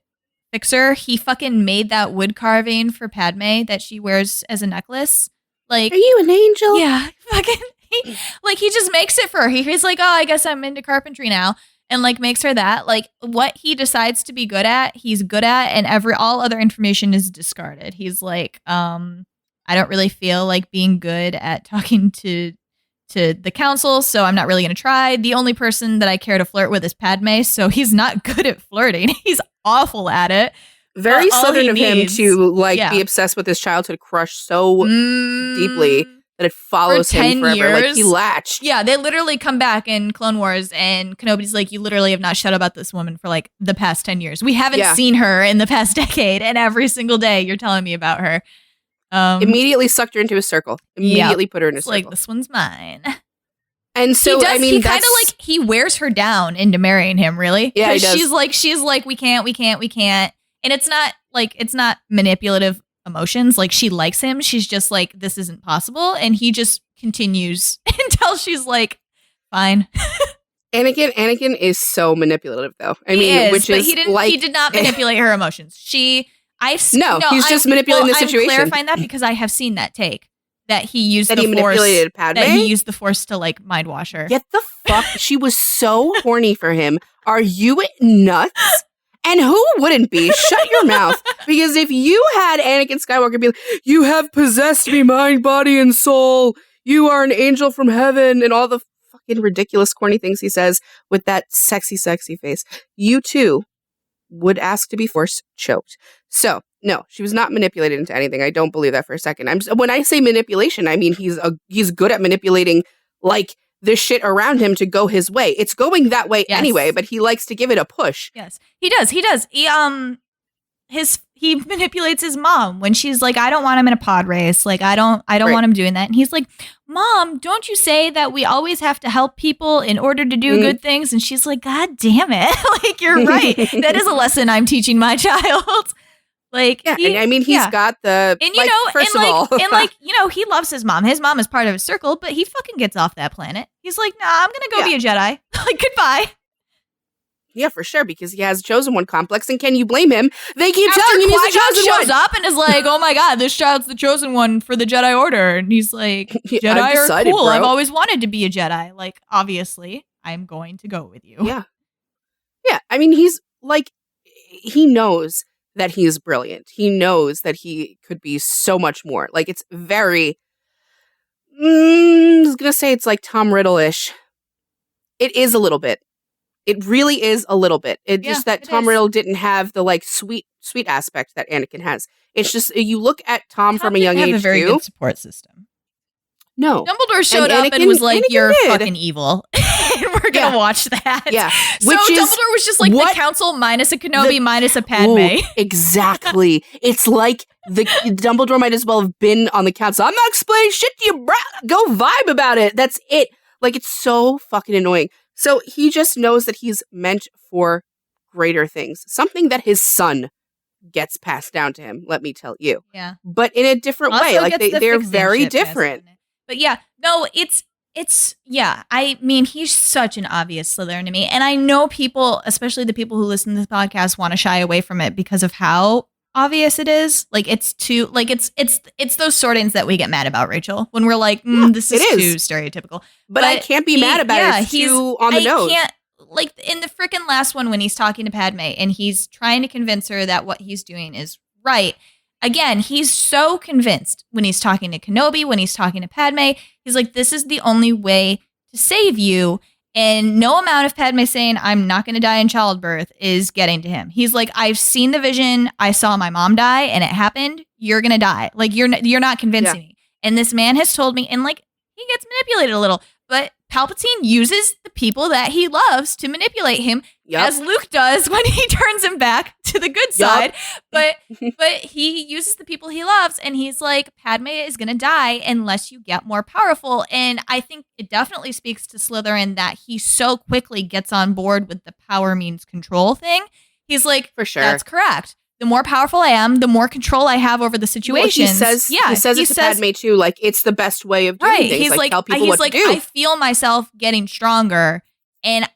fixer. He fucking made that wood carving for Padme that she wears as a necklace. Like, are you an angel? Yeah, fucking. He just makes it for her. He's like, oh, I guess I'm into carpentry now, and like makes her that. Like, what he decides to be good at, he's good at, and all other information is discarded. He's like, I don't really feel like being good at talking to the council, so I'm not really going to try. The only person that I care to flirt with is Padme, so he's not good at flirting. He's awful at it. Very Southern of him to be obsessed with his childhood crush so deeply that it follows him forever. Years. Like, he latched. Yeah, they literally come back in Clone Wars, and Kenobi's like, you literally have not shut about this woman for like the past 10 years. We haven't seen her in the past decade, and every single day you're telling me about her. Immediately sucked her into a circle. Immediately put her in a circle. Like, this one's mine. And so, he kind of like, he wears her down into marrying him, really. Yeah, he does. She's like, we can't. And it's not manipulative emotions. Like, she likes him. She's just like, this isn't possible. And he just continues until she's like, fine. Anakin is so manipulative, though. He did not manipulate her emotions. He's just manipulating the situation. I'm clarifying that because I have seen that take. That he used the force. Manipulated Padme? That he used the force to like mind wash her. Get the fuck! She was so horny for him. Are you nuts? And who wouldn't be? Shut your mouth. Because if you had Anakin Skywalker be like, you have possessed me, mind, body, and soul. You are an angel from heaven, and all the fucking ridiculous, corny things he says with that sexy, sexy face, you too would ask to be force choked. So, no, she was not manipulated into anything. I don't believe that for a second. When I say manipulation, I mean he's good at manipulating like the shit around him to go his way. It's going that way anyway, but he likes to give it a push. Yes, he does. He manipulates his mom when she's like, I don't want him in a pod race. Like, I don't want him doing that. And he's like, Mom, don't you say that we always have to help people in order to do good things? And she's like, God damn it. Like, you're right. That is a lesson I'm teaching my child. Like, he's got the, and first of all. And he loves his mom. His mom is part of his circle, but he fucking gets off that planet. He's like, nah, I'm going to go be a Jedi. Like, goodbye. Yeah, for sure, because he has a chosen one complex, and can you blame him? They keep telling him he's the chosen one. Shows up and is like, oh my God, this child's the chosen one for the Jedi Order. And he's like, Jedi are cool. Bro. I've always wanted to be a Jedi. Like, obviously, I'm going to go with you. Yeah. Yeah, I mean, he's like, he knows that he is brilliant. He knows that he could be so much more. Like, it's very, I was going to say it's like Tom Riddle-ish. It is a little bit. It really is a little bit. Just that Tom Riddle didn't have the like sweet aspect that Anakin has. It's just you look at Tom from a young age. Have a very good support system. No, Dumbledore showed up and was like, "You're fucking evil." And we're gonna watch that. Yeah, so Dumbledore was just like the council minus a Kenobi minus a Padme. Ooh, exactly. It's like the Dumbledore might as well have been on the council. I'm not explaining shit to you, bro. Go vibe about it. That's it. Like, it's so fucking annoying. So he just knows that he's meant for greater things. Something that his son gets passed down to him, let me tell you. Yeah. But in a different way. Like, they're very different. But yeah, no, I mean, he's such an obvious Slytherin to me. And I know people, especially the people who listen to this podcast, want to shy away from it because of how obvious it is. Like, it's too, like, it's those sortings that we get mad about, Rachel, when we're like, this is too stereotypical. But I can't be mad about it. It's too on the nose. Like, in the freaking last one when he's talking to Padme and he's trying to convince her that what he's doing is right. again, he's so convinced when he's talking to Kenobi, when he's talking to Padme, he's like, this is the only way to save you. And no amount of Padme saying, I'm not going to die in childbirth is getting to him. He's like, I've seen the vision. I saw my mom die and it happened. You're going to die. Like, you're not convincing me. And this man has told me, and like, he gets manipulated a little, but Palpatine uses the people that he loves to manipulate him, as Luke does when he turns him back to the good side. But he uses the people he loves, and he's like, Padme is going to die unless you get more powerful. And I think it definitely speaks to Slytherin that he so quickly gets on board with the power means control thing. He's like, for sure, that's correct. The more powerful I am, the more control I have over the situation. Well, he says it to Padme too. Like, it's the best way of doing things. He's like, tell people what to do. I feel myself getting stronger, and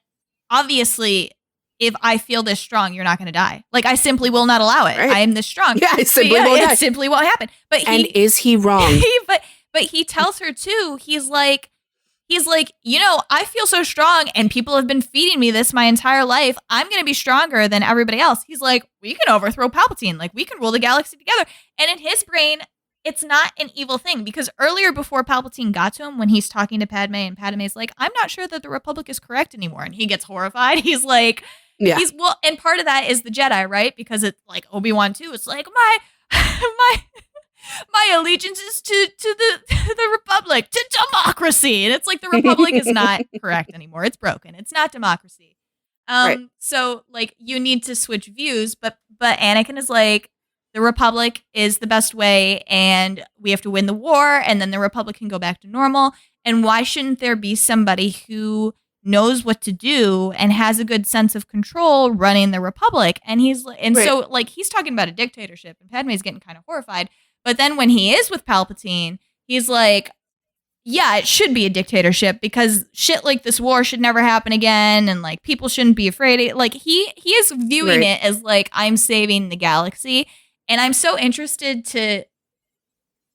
obviously, if I feel this strong, you're not going to die. Like, I simply will not allow it. Right. I am this strong. Yeah, it simply won't die. It simply won't happen. But is he wrong? but he tells her too. He's like, I feel so strong and people have been feeding me this my entire life. I'm going to be stronger than everybody else. He's like, we can overthrow Palpatine. Like, we can rule the galaxy together. And in his brain, it's not an evil thing, because earlier, before Palpatine got to him, when he's talking to Padme and Padme's like, I'm not sure that the Republic is correct anymore. And he gets horrified. He's like, and part of that is the Jedi, right? Because it's like Obi-Wan too. It's like, my allegiance is to the Republic, to democracy. And it's like, the Republic is not correct anymore. It's broken. It's not democracy. Right. So like, you need to switch views, but Anakin is like, the Republic is the best way, and we have to win the war, and then the Republic can go back to normal. And why shouldn't there be somebody who knows what to do and has a good sense of control running the Republic? And so like, he's talking about a dictatorship, and Padme's getting kind of horrified. But then when he is with Palpatine, he's like, yeah, it should be a dictatorship, because shit like this war should never happen again, and like, people shouldn't be afraid. Like, he is viewing it as like, I'm saving the galaxy. And I'm so interested to,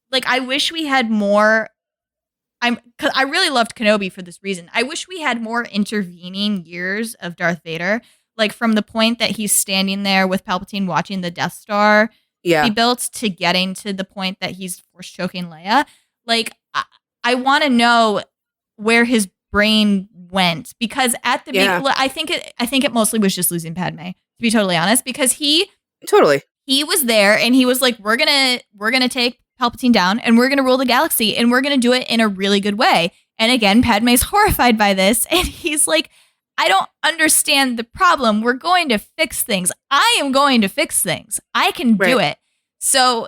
like, I wish we had more. Because I really loved Kenobi for this reason. I wish we had more intervening years of Darth Vader, like from the point that he's standing there with Palpatine watching the Death Star be built to getting to the point that he's force choking Leia. Like, I want to know where his brain went, because at the I think it mostly was just losing Padme, to be totally honest, because he was there and he was like, we're gonna take Palpatine down, and we're gonna rule the galaxy, and we're gonna do it in a really good way. And again, Padme's horrified by this, and he's like, I don't understand the problem. We're going to fix things. I am going to fix things. I can do it. So,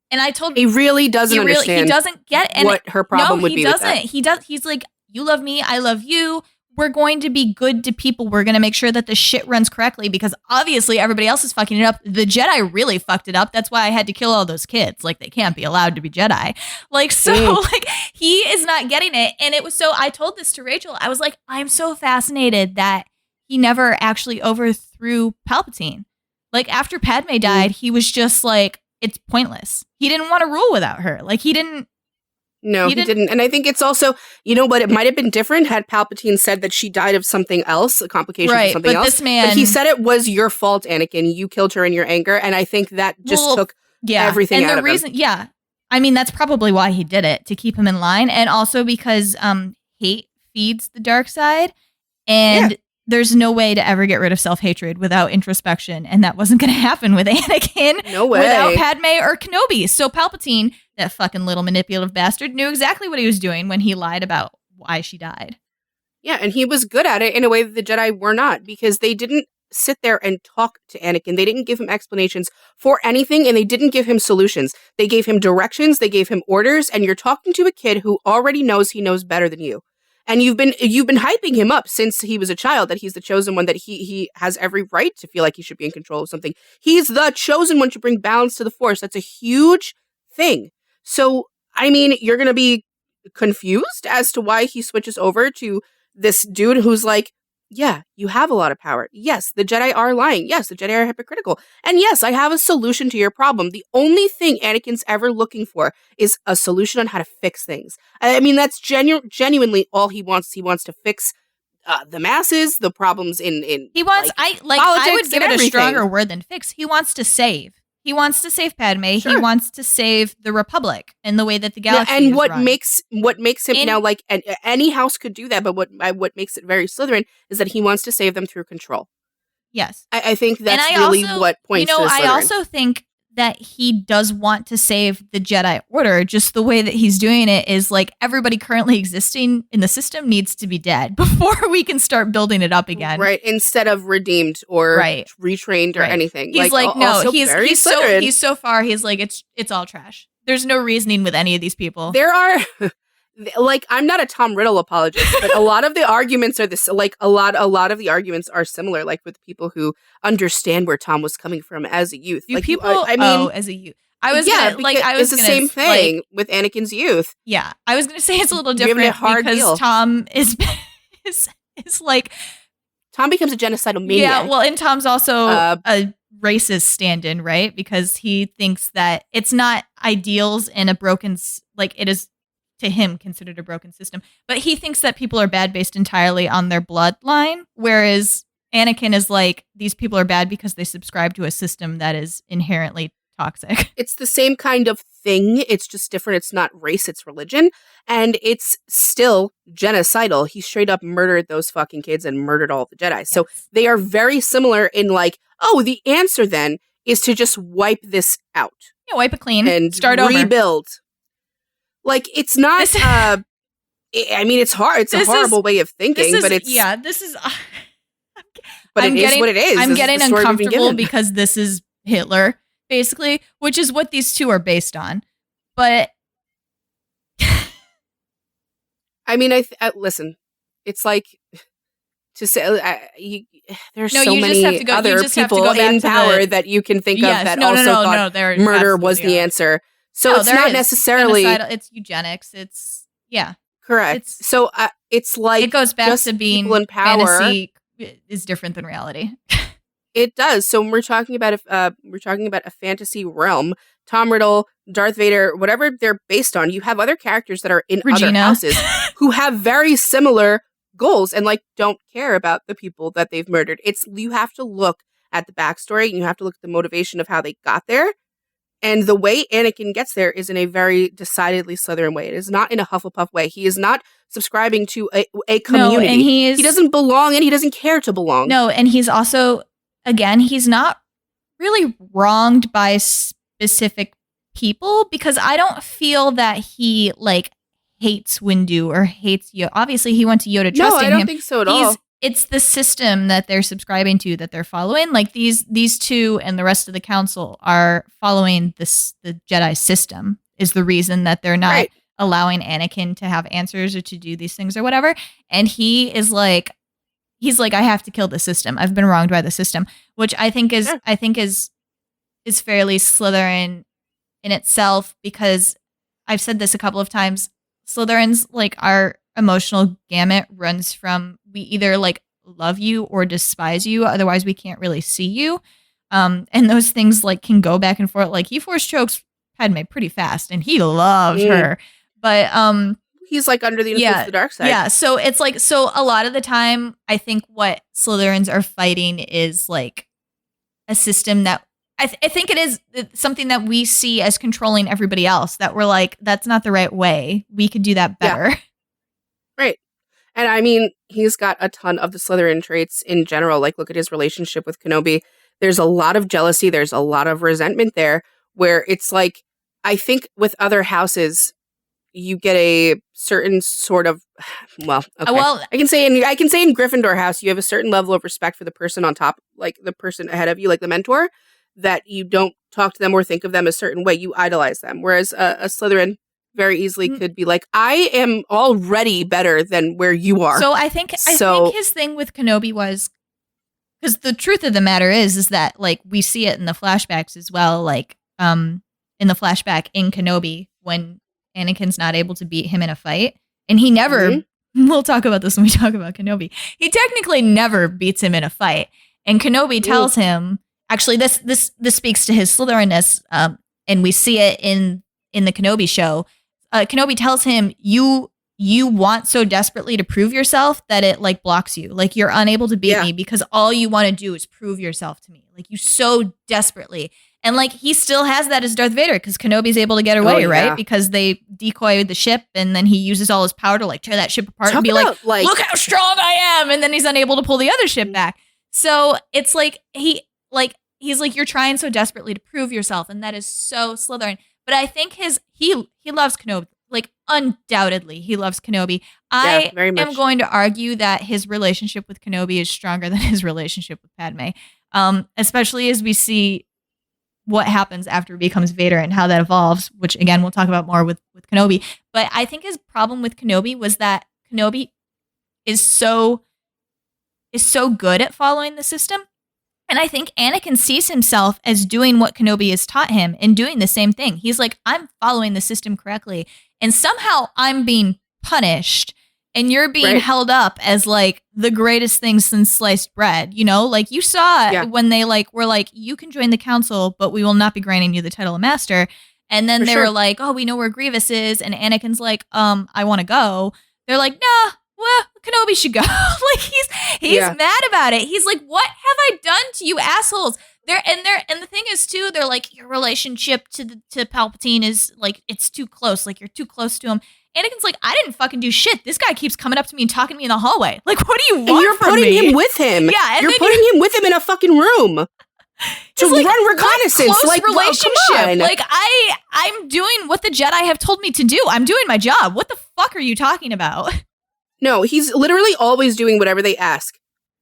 and I told he really doesn't understand. He doesn't get what her problem would be. No, he doesn't. With that. He's like, you love me, I love you. We're going to be good to people. We're going to make sure that the shit runs correctly, because obviously everybody else is fucking it up. The Jedi really fucked it up. That's why I had to kill all those kids. Like, they can't be allowed to be Jedi. Like, so like, he is not getting it. And it was so, I told this to Rachel. I was like, I'm so fascinated that he never actually overthrew Palpatine. Like, after Padme died, he was just like, it's pointless. He didn't want to rule without her. Like, he didn't. No, he didn't. And I think it's also, you know what, it might have been different had Palpatine said that she died of something else, a complication of something else. This man, but he said it was your fault, Anakin. You killed her in your anger. And I think that just took everything out of him. Yeah. I mean, that's probably why he did it, to keep him in line. And also because hate feeds the dark side. And there's no way to ever get rid of self-hatred without introspection. And that wasn't going to happen with Anakin. No way. Without Padme or Kenobi. So Palpatine, that fucking little manipulative bastard, knew exactly what he was doing when he lied about why she died. Yeah, and he was good at it in a way that the Jedi were not, because they didn't sit there and talk to Anakin. They didn't give him explanations for anything, and they didn't give him solutions. They gave him directions, they gave him orders, and you're talking to a kid who already knows he knows better than you. And you've been hyping him up since he was a child, that he's the chosen one, that he has every right to feel like he should be in control of something. He's the chosen one to bring balance to the Force. That's a huge thing. So, I mean, you're going to be confused as to why he switches over to this dude who's like, yeah, you have a lot of power. Yes, the Jedi are lying. Yes, the Jedi are hypocritical. And yes, I have a solution to your problem. The only thing Anakin's ever looking for is a solution on how to fix things. I mean, that's genuinely all he wants. He wants to fix the masses, the problems in he wants, I would give it a stronger word than fix. He wants to save. He wants to save Padme. He Sure. wants to save the Republic and the way that the galaxy and is what run. makes him now like any house could do that, but what makes it very Slytherin is that he wants to save them through control. Yes. I think that's And really also, what points to the Slytherin. I also think that he does want to save the Jedi Order. Just the way that he's doing it is like everybody currently existing in the system needs to be dead before we can start building it up again. Right, instead of redeemed or retrained or anything. He's like no, he's so far. He's like it's all trash. There's no reasoning with any of these people. There are. Like, I'm not a Tom Riddle apologist, but a lot of the arguments are this. Like, a lot of the arguments are similar. Like with people who understand where Tom was coming from as a youth. Do like people? I mean, as a youth. I was it's the same thing with Anakin's youth. Yeah, I was gonna say it's a little Giving different it hard because deal. Tom is like Tom becomes a genocidal maniac. Yeah, well, and Tom's also a racist stand-in, right? Because he thinks that it's not ideals in a broken, like it is to him considered a broken system. But he thinks that people are bad based entirely on their bloodline, whereas Anakin is like, these people are bad because they subscribe to a system that is inherently toxic. It's the same kind of thing. It's just different. It's not race, it's religion. And it's still genocidal. He straight up murdered those fucking kids and murdered all the Jedi. Yes. So they are very similar in like, oh, the answer then is to just wipe this out. Yeah, wipe it clean and start rebuild. Like, it's not, I mean, it's hard. It's a horrible way of thinking, but it's... Yeah, this is... but it is what it is. I'm getting uncomfortable because this is Hitler, basically, which is what these two are based on. But... I mean, listen, it's like... To say... there's so many other people in power that you can think of that thought murder was the answer. So it's not necessarily... It's eugenics. It's... Yeah. Correct. It's like... It goes back to being in power. Fantasy is different than reality. It does. So when we're talking about a fantasy realm, Tom Riddle, Darth Vader, whatever they're based on, you have other characters that are in other houses who have very similar goals and like don't care about the people that they've murdered. You have to look at the backstory and you have to look at the motivation of how they got there. And the way Anakin gets there is in a very decidedly Slytherin way. It is not in a Hufflepuff way. He is not subscribing to a community. No, and he doesn't belong and he doesn't care to belong. No, and he's also, again, he's not really wronged by specific people because I don't feel that he like hates Windu or hates Yoda. Obviously, he went to Yoda trusting him. No, I don't think so at all. It's the system that they're subscribing to, that they're following. Like these two and the rest of the council are following the Jedi system is the reason that they're not allowing Anakin to have answers or to do these things or whatever. And he's like, I have to kill the system. I've been wronged by the system, which I think is fairly Slytherin in itself, because I've said this a couple of times. Slytherins, like, our emotional gamut runs from we either like love you or despise you, otherwise we can't really see you, and those things like can go back and forth. Like he force chokes Padme pretty fast and he loves her, but he's like under the influence of the dark side. So it's like, so a lot of the time I think what Slytherins are fighting is like a system that I think it is something that we see as controlling everybody else, that we're like, that's not the right way, we could do that better. Right. And I mean, he's got a ton of the Slytherin traits in general. Like, look at his relationship with Kenobi. There's a lot of jealousy. There's a lot of resentment there, where it's like, I think with other houses, you get a certain sort of, well, okay. I can say in Gryffindor house, you have a certain level of respect for the person on top, like the person ahead of you, like the mentor, that you don't talk to them or think of them a certain way. You idolize them. Whereas a Slytherin very easily could be like, I am already better than where you are. So I think his thing with Kenobi was, because the truth of the matter is that like we see it in the flashbacks as well, like in the flashback in Kenobi when Anakin's not able to beat him in a fight, and he never we'll talk about this when we talk about Kenobi. He technically never beats him in a fight, and Kenobi tells him, actually this speaks to his Slytherinness, and we see it in the Kenobi show. Kenobi tells him, you want so desperately to prove yourself that it like blocks you. Like you're unable to beat me because all you want to do is prove yourself to me. Like you so desperately. And like he still has that as Darth Vader because Kenobi's able to get away, right? Because they decoy the ship and then he uses all his power to like tear that ship apart and be like, look how strong I am. And then he's unable to pull the other ship back. So it's like he's like, you're trying so desperately to prove yourself. And that is so Slytherin. But I think he loves Kenobi. Like undoubtedly he loves Kenobi. I am going to argue that his relationship with Kenobi is stronger than his relationship with Padme. Especially as we see what happens after he becomes Vader and how that evolves, which again, we'll talk about more with Kenobi. But I think his problem with Kenobi was that Kenobi is so good at following the system. And I think Anakin sees himself as doing what Kenobi has taught him and doing the same thing. He's like, I'm following the system correctly. And somehow I'm being punished and you're being held up as like the greatest thing since sliced bread. You know, like you saw when they like were like, you can join the council, but we will not be granting you the title of master. And then they were like, oh, we know where Grievous is. And Anakin's like, I want to go. They're like, nah, well, Kenobi should go. Like he's mad about it. He's like, what have I done to you assholes? And the thing is too, they're like, your relationship to Palpatine is like, it's too close. Like you're too close to him. Anakin's like, I didn't fucking do shit. This guy keeps coming up to me and talking to me in the hallway. Like, what do you want from me? And you're putting him with him. Yeah. And you're putting him with him in a fucking room to like, run reconnaissance. Close like, relationship. Come on. Like, I'm doing what the Jedi have told me to do. I'm doing my job. What the fuck are you talking about? No, he's literally always doing whatever they ask.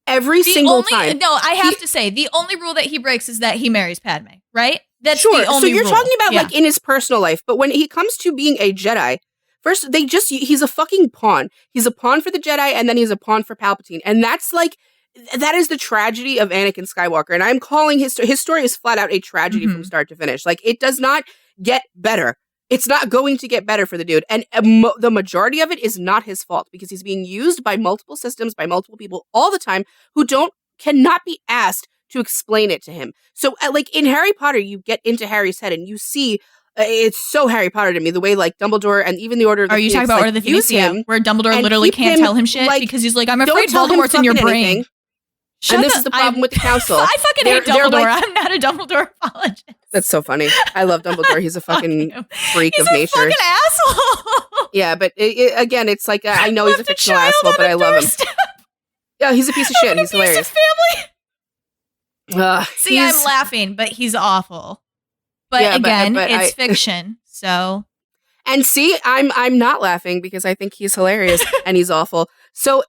Every single time. No, I have to say, the only rule that he breaks is that he marries Padme, right? That's sure. The only so you're rule. talking about like in his personal life, but when he comes to being a Jedi, first he's a fucking pawn. He's a pawn for the Jedi, and then he's a pawn for Palpatine, and that's like that is the tragedy of Anakin Skywalker. And I'm calling his story is flat out a tragedy from start to finish. Like it does not get better. It's not going to get better for the dude. And the majority of it is not his fault because he's being used by multiple systems, by multiple people all the time who cannot be asked to explain it to him. So like in Harry Potter, you get into Harry's head and you see, it's so Harry Potter to me, the way like Dumbledore and even the Order of the Phoenix, Are you talking about like, Order of the Phoenix? use him where Dumbledore literally can't tell him shit like, because he's like, I'm afraid Voldemort's in your brain. Anything. And this is the problem with the council. I fucking hate Dumbledore. I'm not a Dumbledore apologist. That's so funny. I love Dumbledore. He's a fucking freak of nature. He's a fucking asshole. Yeah, but again, it's like, I know he's a fictional asshole, but I love him. Yeah, he's a piece of shit. He's hilarious. See, I'm laughing, but he's awful. But again, it's fiction, so. And see, I'm not laughing because I think he's hilarious and he's awful. So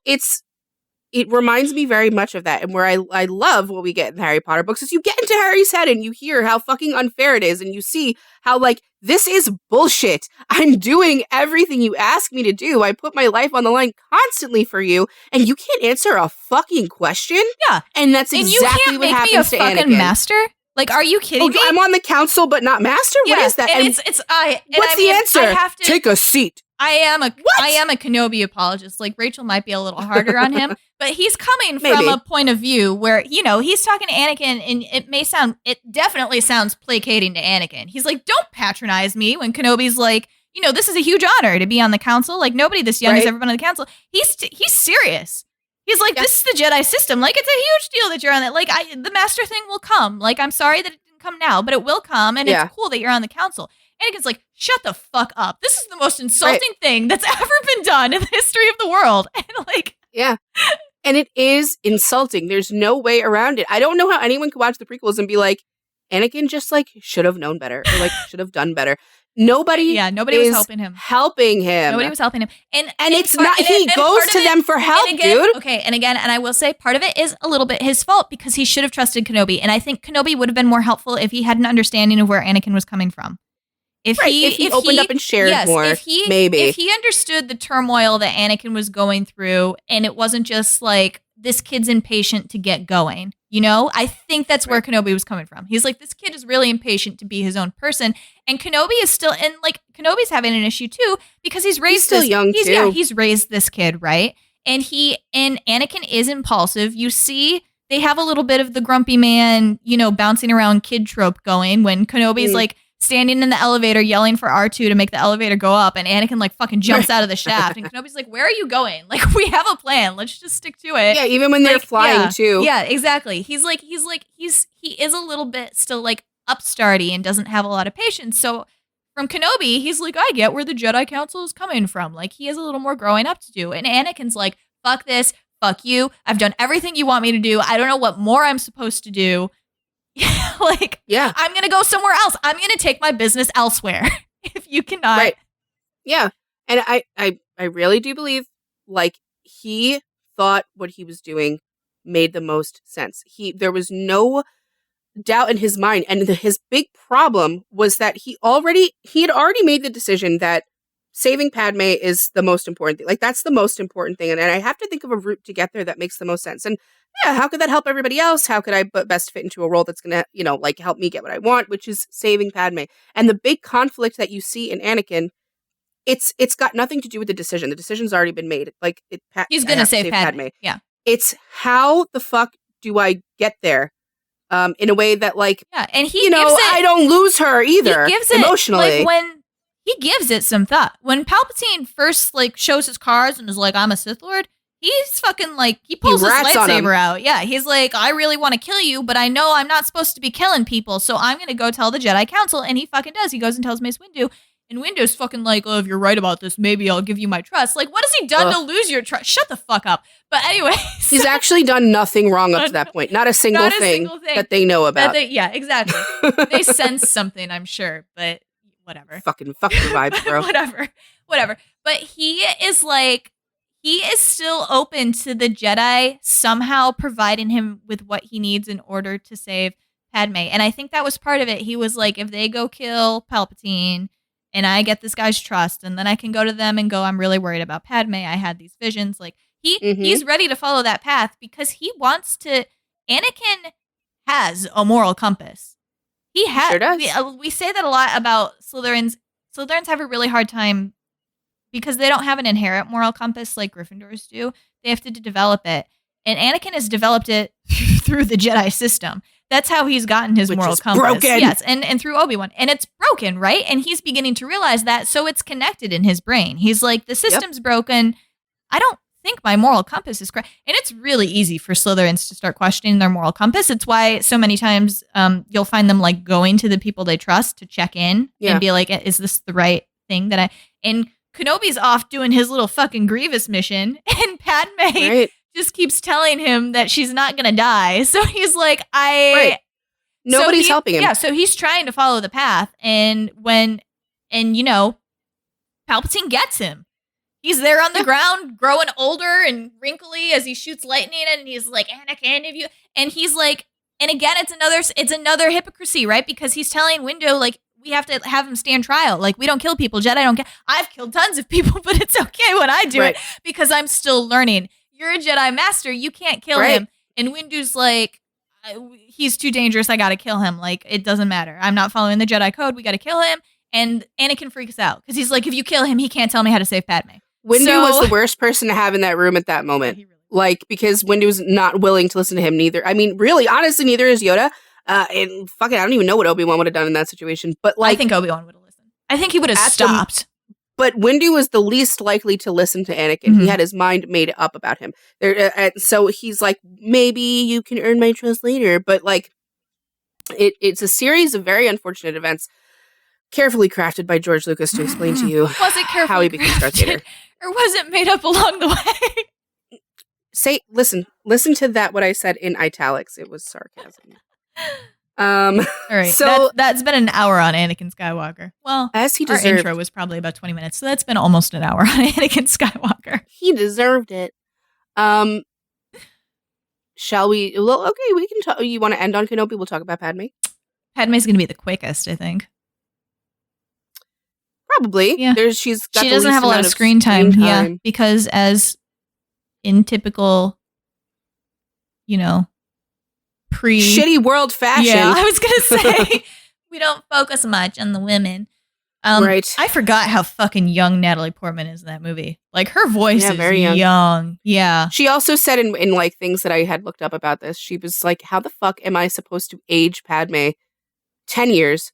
it reminds me very much of that. And where I love what we get in the Harry Potter books is you get into Harry's head and you hear how fucking unfair it is. And you see how, like, this is bullshit. I'm doing everything you ask me to do. I put my life on the line constantly for you. And you can't answer a fucking question? Yeah. And that's exactly what happens to Anakin. You can't make me a fucking master? Like, are you kidding me? I'm on the council, but not master? What is that? And what's the answer? Take a seat. I am a Kenobi apologist. Like, Rachel might be a little harder on him, but he's coming from a point of view where, you know, he's talking to Anakin and it definitely sounds placating to Anakin. He's like, don't patronize me, when Kenobi's like, you know, this is a huge honor to be on the council. Like, nobody this young has ever been on the council. He's serious. He's like, this is the Jedi system. Like, it's a huge deal that you're on it. Like, the master thing will come. Like, I'm sorry that it didn't come now, but it will come, and it's cool that you're on the council. Anakin's like, shut the fuck up. This is the most insulting thing that's ever been done in the history of the world. And like, yeah. And it is insulting. There's no way around it. I don't know how anyone could watch the prequels and be like, Anakin just like should have known better or like should have done better. Nobody was helping him. Nobody was helping him. And it's not, he goes to them for help, dude. Okay, and I will say part of it is a little bit his fault because he should have trusted Kenobi. And I think Kenobi would have been more helpful if he had an understanding of where Anakin was coming from. If he opened up and shared more, maybe. If he understood the turmoil that Anakin was going through and it wasn't just like, this kid's impatient to get going, you know? I think that's where Kenobi was coming from. He's like, this kid is really impatient to be his own person. And Kenobi is still, and like, Kenobi's having an issue too because he's raised still young too. Yeah, he's raised this kid, right? And Anakin is impulsive. You see, they have a little bit of the grumpy man, you know, bouncing around kid trope going when Kenobi's like, standing in the elevator yelling for R2 to make the elevator go up, and Anakin like fucking jumps out of the shaft, and Kenobi's like, where are you going? Like, we have a plan. Let's just stick to it. Yeah, even when they're flying too. Yeah, exactly. He is a little bit still like upstarty and doesn't have a lot of patience. So from Kenobi, he's like, I get where the Jedi Council is coming from. Like, he has a little more growing up to do. And Anakin's like, fuck this, fuck you. I've done everything you want me to do. I don't know what more I'm supposed to do. Like, Yeah. I'm going to go somewhere else. I'm going to take my business elsewhere. If you cannot. Right. Yeah. And I really do believe, like, he thought what he was doing made the most sense. There was no doubt in his mind, and his big problem was that he had already made the decision that saving Padme is the most important thing. Like, that's the most important thing, and I have to think of a route to get there that makes the most sense. And yeah, how could that help everybody else? How could I best fit into a role that's gonna, like, help me get what I want, which is saving Padme? And the big conflict that you see in Anakin, it's got nothing to do with the decision. The decision's already been made. Like, He's gonna save Padme. Yeah. It's how the fuck do I get there? In a way that, like, yeah, and I don't lose her either. He gives emotionally. Like, when he gives it some thought. When Palpatine first, like, shows his cards and is like, I'm a Sith Lord, he's fucking, like, he pulls his lightsaber out. Yeah, he's like, I really want to kill you, but I know I'm not supposed to be killing people, so I'm going to go tell the Jedi Council, and he fucking does. He goes and tells Mace Windu, and Windu's fucking like, oh, if you're right about this, maybe I'll give you my trust. Like, what has he done to lose your trust? Shut the fuck up. But anyway. He's actually done nothing wrong up to that point. Not a single thing that they know about. Yeah, exactly. They sense something, I'm sure, but whatever. Fuck the vibes, bro. Whatever. But he is still open to the Jedi somehow providing him with what he needs in order to save Padme. And I think that was part of it. He was like, if they go kill Palpatine, and I get this guy's trust, and then I can go to them and go, I'm really worried about Padme. I had these visions. Like, he's ready to follow that path because he wants to. Anakin has a moral compass. He has. Sure does. We say that a lot about Slytherins. Slytherins have a really hard time because they don't have an inherent moral compass like Gryffindors do. They have to develop it. And Anakin has developed it through the Jedi system. That's how he's gotten his moral compass. Broken. Yes, and through Obi-Wan. And it's broken, right? And he's beginning to realize that, so it's connected in his brain. He's like, the system's broken. I don't think my moral compass is correct. And it's really easy for Slytherins to start questioning their moral compass. It's why so many times you'll find them, like, going to the people they trust to check in and be like, is this the right thing that and Kenobi's off doing his little fucking Grievous mission, and Padme just keeps telling him that she's not going to die. So he's like, Nobody's helping him. Yeah, so he's trying to follow the path. And Palpatine gets him. He's there on the ground, growing older and wrinkly as he shoots lightning. And he's like, Anakin, if you... And he's like... And again, it's another hypocrisy, right? Because he's telling Windu, like, we have to have him stand trial. Like, we don't kill people. Jedi don't kill. I've killed tons of people, but it's okay when I do it because I'm still learning. You're a Jedi master. You can't kill him. And Windu's like, he's too dangerous. I got to kill him. Like, it doesn't matter. I'm not following the Jedi code. We got to kill him. And Anakin freaks out because he's like, if you kill him, he can't tell me how to save Padme. Windu was the worst person to have in that room at that moment. Like, because Windu's not willing to listen to him neither. I mean, really, honestly, neither is Yoda. And fucking, I don't even know what Obi-Wan would have done in that situation. But, like, I think Obi-Wan would have listened. I think he would have stopped. But Windu was the least likely to listen to Anakin. Mm-hmm. He had his mind made up about him. So he's like, maybe you can earn my trust later. But, like, it's a series of very unfortunate events carefully crafted by George Lucas to explain to you how he became Darth Vader. Or was it made up along the way? Listen to that, what I said in italics. It was sarcasm. All right, so that's been an hour on Anakin Skywalker. Well, as he deserved. Our intro was probably about 20 minutes, so that's been almost an hour on Anakin Skywalker. He deserved it. Shall we? Well, okay, we can talk. You want to end on Kenobi? We'll talk about Padme. Padme's going to be the quickest, I think. Probably. Yeah. She doesn't have a lot of screen time. Yeah, because as in typical, shitty world fashion. Yeah, I was gonna say we don't focus much on the women. Right. I forgot how fucking young Natalie Portman is in that movie. Like, her voice is very young. Yeah. She also said in like things that I had looked up about this, she was like, how the fuck am I supposed to age Padme 10 years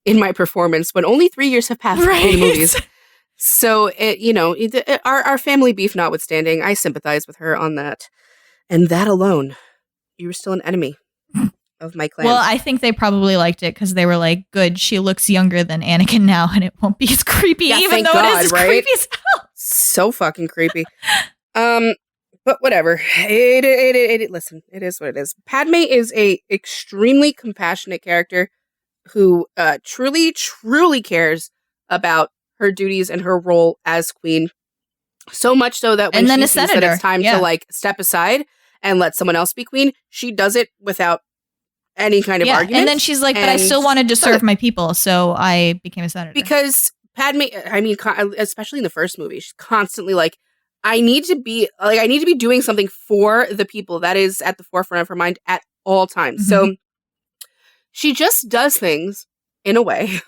in my performance when only 3 years have passed between movies? So, our family beef notwithstanding, I sympathize with her on that. And that alone, you were still an enemy. of my clan. Well, I think they probably liked it because they were like, good, she looks younger than Anakin now and it won't be as creepy, Yeah, even thank though God, it is as right? creepy as hell. So fucking creepy. But whatever. Listen, it is what it is. Padme is a extremely compassionate character who truly, truly cares about her duties and her role as queen. So much so that when And then she a sees that senator. it's time Yeah. to like step aside and let someone else be queen, she does it without any kind of argument. And then she's like, but I still wanted to serve my people, so I became a senator. Because Padme, I mean, especially in the first movie, she's constantly like, I need to be doing something for the people. That is at the forefront of her mind at all times. So she just does things in a way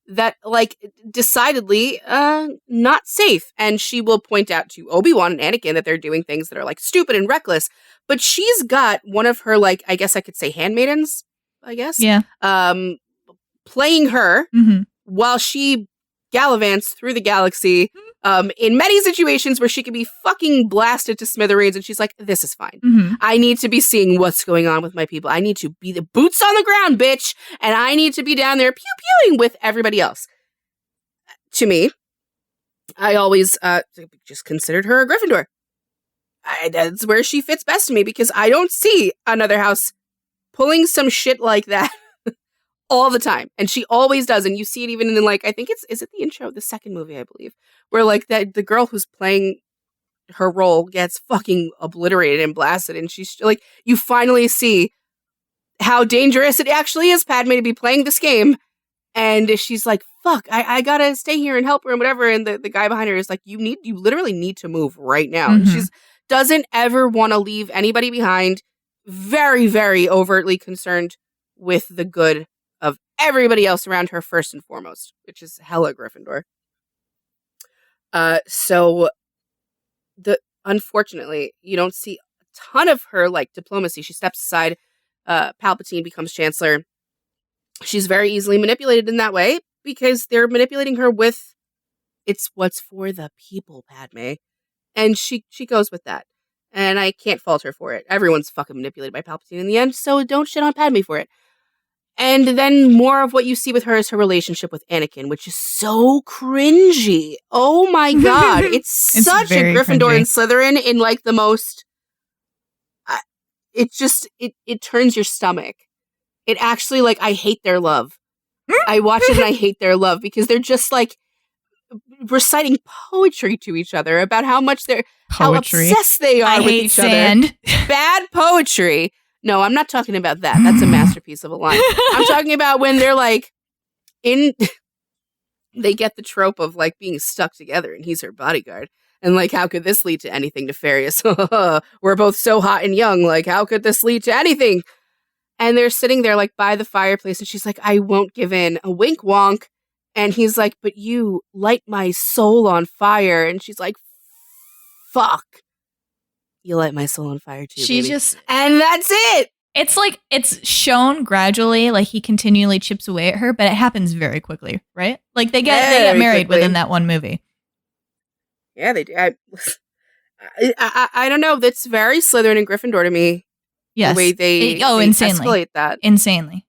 that, like, decidedly not safe. And she will point out to Obi-Wan and Anakin that they're doing things that are, like, stupid and reckless. But she's got one of her, like, I guess I could say handmaidens, I guess. Yeah. Playing her while she gallivants through the galaxy in many situations where she could be fucking blasted to smithereens, and she's like, this is fine. I need to be seeing what's going on with my people. I need to be the boots on the ground, bitch, and I need to be down there pew-pewing with everybody else. To me, I always just considered her a Gryffindor. That's where she fits best to me, because I don't see another house pulling some shit like that all the time, and she always does. And you see it even in, like, I think is it the intro of the second movie, I believe, where like that the girl who's playing her role gets fucking obliterated and blasted, and she's like, you finally see how dangerous it actually is, Padme, to be playing this game. And she's like, fuck, I gotta stay here and help her and whatever. And the guy behind her is like, you literally need to move right now. And she's doesn't ever want to leave anybody behind. Very, very overtly concerned with the good of everybody else around her first and foremost, which is hella Gryffindor. So unfortunately, you don't see a ton of her, like, diplomacy. She steps aside. Palpatine becomes chancellor. She's very easily manipulated in that way because they're manipulating her with, it's what's for the people, Padme. And she goes with that. And I can't fault her for it. Everyone's fucking manipulated by Palpatine in the end, so don't shit on Padme for it. And then more of what you see with her is her relationship with Anakin, which is so cringy. Oh my god. It's such a Gryffindor cringy. and Slytherin in, like, the most... it turns your stomach. It actually, like, I hate their love. I watch it and I hate their love because they're just, like, reciting poetry to each other about how much how obsessed they are with each other. Bad poetry. No, I'm not talking about that. That's a masterpiece of a line. I'm talking about when they're, like, they get the trope of, like, being stuck together and he's her bodyguard. And, like, how could this lead to anything nefarious? We're both so hot and young. Like, how could this lead to anything? And they're sitting there, like, by the fireplace, and she's like, I won't give in. A wink wonk. And he's like, but you light my soul on fire. And she's like, fuck. You light my soul on fire too, baby. And that's it. It's like, it's shown gradually, like he continually chips away at her, but it happens very quickly, right? Like they get married within that one movie. Yeah, they do. I don't know. That's very Slytherin and Gryffindor to me. Yes. The way they insanely escalate that. Insanely.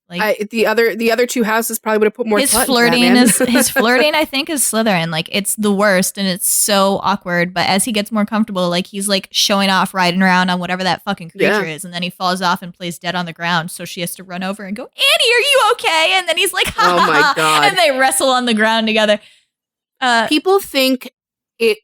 Like the other two houses probably would have put more his thought flirting into that, man. his flirting, I think, is Slytherin. Like it's the worst and it's so awkward. But as he gets more comfortable, like he's like showing off, riding around on whatever that fucking creature is, and then he falls off and plays dead on the ground. So she has to run over and go, Annie, are you okay? And then he's like, ha, oh my god, and they wrestle on the ground together. People think it.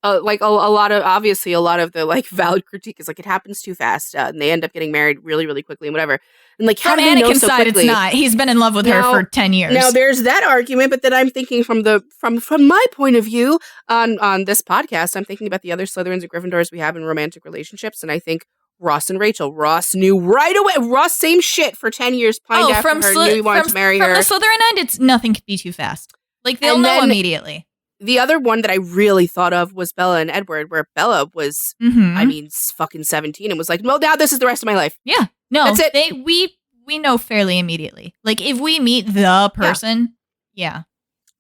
Like a lot of the like valid critique is like it happens too fast and they end up getting married really, really quickly and whatever. And like how from do they know Anakin's so side, quickly? it's not. He's been in love with her for 10 years. Now there's that argument, but then I'm thinking from my point of view on this podcast, I'm thinking about the other Slytherins and Gryffindors we have in romantic relationships, and I think Ross and Rachel. Ross knew right away. Ross, same shit for 10 years, pined after her, knew he wanted to marry her. From the Slytherin end, it's nothing could be too fast. Like they'll know immediately. The other one that I really thought of was Bella and Edward, where Bella was, I mean, fucking 17 and was like, well, now this is the rest of my life. Yeah. No, that's it. We know fairly immediately. Like if we meet the person, yeah.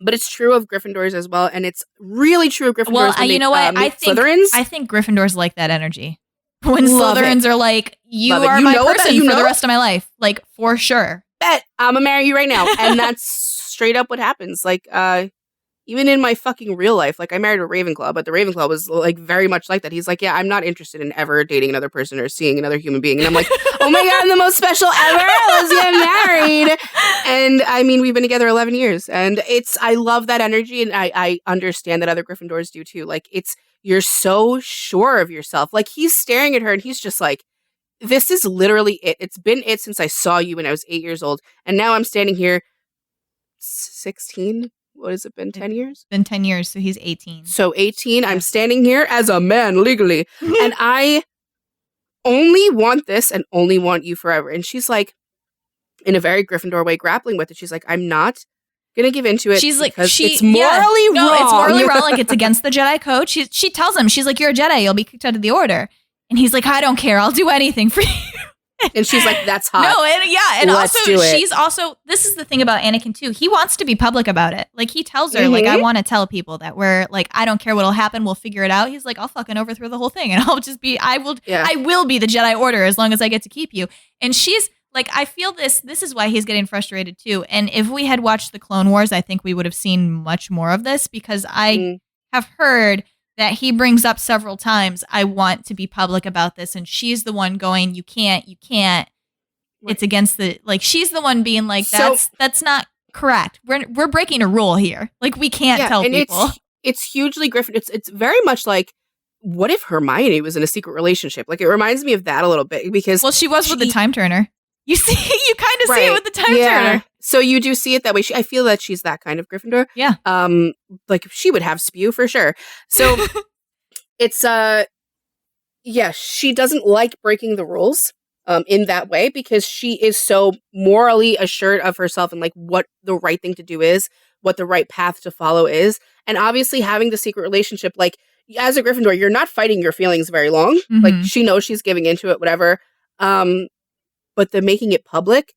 But it's true of Gryffindors as well, and it's really true of Gryffindors. Well, you know what? Slytherins. I think Gryffindors like that energy. When Love Slytherins are like, you Love it. are You my know it, person you for know the it? rest of my life. Like, for sure. Bet I'm gonna marry you right now. And that's straight up what happens. Like, even in my fucking real life, like I married a Ravenclaw, but the Ravenclaw was like very much like that. He's like, yeah, I'm not interested in ever dating another person or seeing another human being. And I'm like, oh my God, I'm the most special ever. Let's get married. And I mean, we've been together 11 years and I love that energy. And I understand that other Gryffindors do too. Like you're so sure of yourself. Like he's staring at her and he's just like, this is literally it. It's been it since I saw you when I was 8 years old. And now I'm standing here 16. What has it been? 10 years? It's been 10 years, so he's 18. So 18, I'm standing here as a man legally, and I only want this and only want you forever. And she's like, in a very Gryffindor way, grappling with it. She's like, I'm not gonna give into it. She's like, it's morally wrong. No, it's morally wrong. Like it's against the Jedi code. She tells him, she's like, you're a Jedi. You'll be kicked out of the order. And he's like, I don't care. I'll do anything for you. And she's like, that's hot. No, and Let's also do it. she's also, this is the thing about Anakin too. He wants to be public about it. Like he tells her, like, I want to tell people that we're like, I don't care what'll happen. We'll figure it out. He's like, I'll fucking overthrow the whole thing. And I'll just be, I will be the Jedi Order as long as I get to keep you. And she's like, I feel this is why he's getting frustrated too. And if we had watched the Clone Wars, I think we would have seen much more of this because I have heard that he brings up several times, I want to be public about this. And she's the one going, you can't. It's against the, like, she's the one being like, that's not correct. We're breaking a rule here. Like, we can't tell people. It's hugely Gryffindor. It's very much like, what if Hermione was in a secret relationship? Like, it reminds me of that a little bit because... Well, she was with the time turner. You see, you kind of see it with the time turner. So you do see it that way. I feel that she's that kind of Gryffindor. Yeah. Like, she would have spew for sure. So it's, she doesn't like breaking the rules. In that way, because she is so morally assured of herself and like what the right thing to do is, what the right path to follow is. And obviously having the secret relationship, like as a Gryffindor, you're not fighting your feelings very long. Mm-hmm. Like she knows she's giving into it, whatever. But the making it public,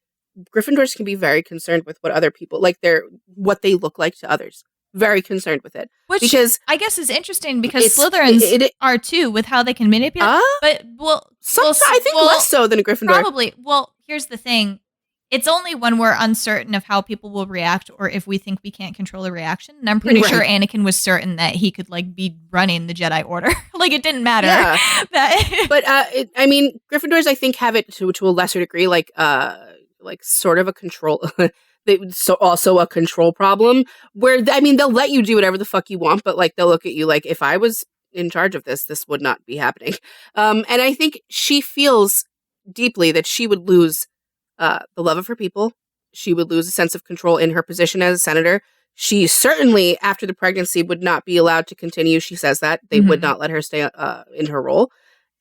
Gryffindors can be very concerned with what other people, like what they look like to others. Very concerned with it. Which because I guess is interesting because Slytherins are too with how they can manipulate. But I think less so than a Gryffindor. Probably. Well, here's the thing. It's only when we're uncertain of how people will react or if we think we can't control a reaction. And I'm pretty sure Anakin was certain that he could like be running the Jedi Order. Like it didn't matter. Yeah. But I mean, Gryffindors I think have it to a lesser degree, like sort of a control also a control problem where, I mean, they'll let you do whatever the fuck you want, but like they'll look at you like, if I was in charge of this would not be happening. And I think she feels deeply that she would lose the love of her people. She would lose a sense of control in her position as a senator. She certainly, after the pregnancy, would not be allowed to continue. She says that. They would not let her stay in her role.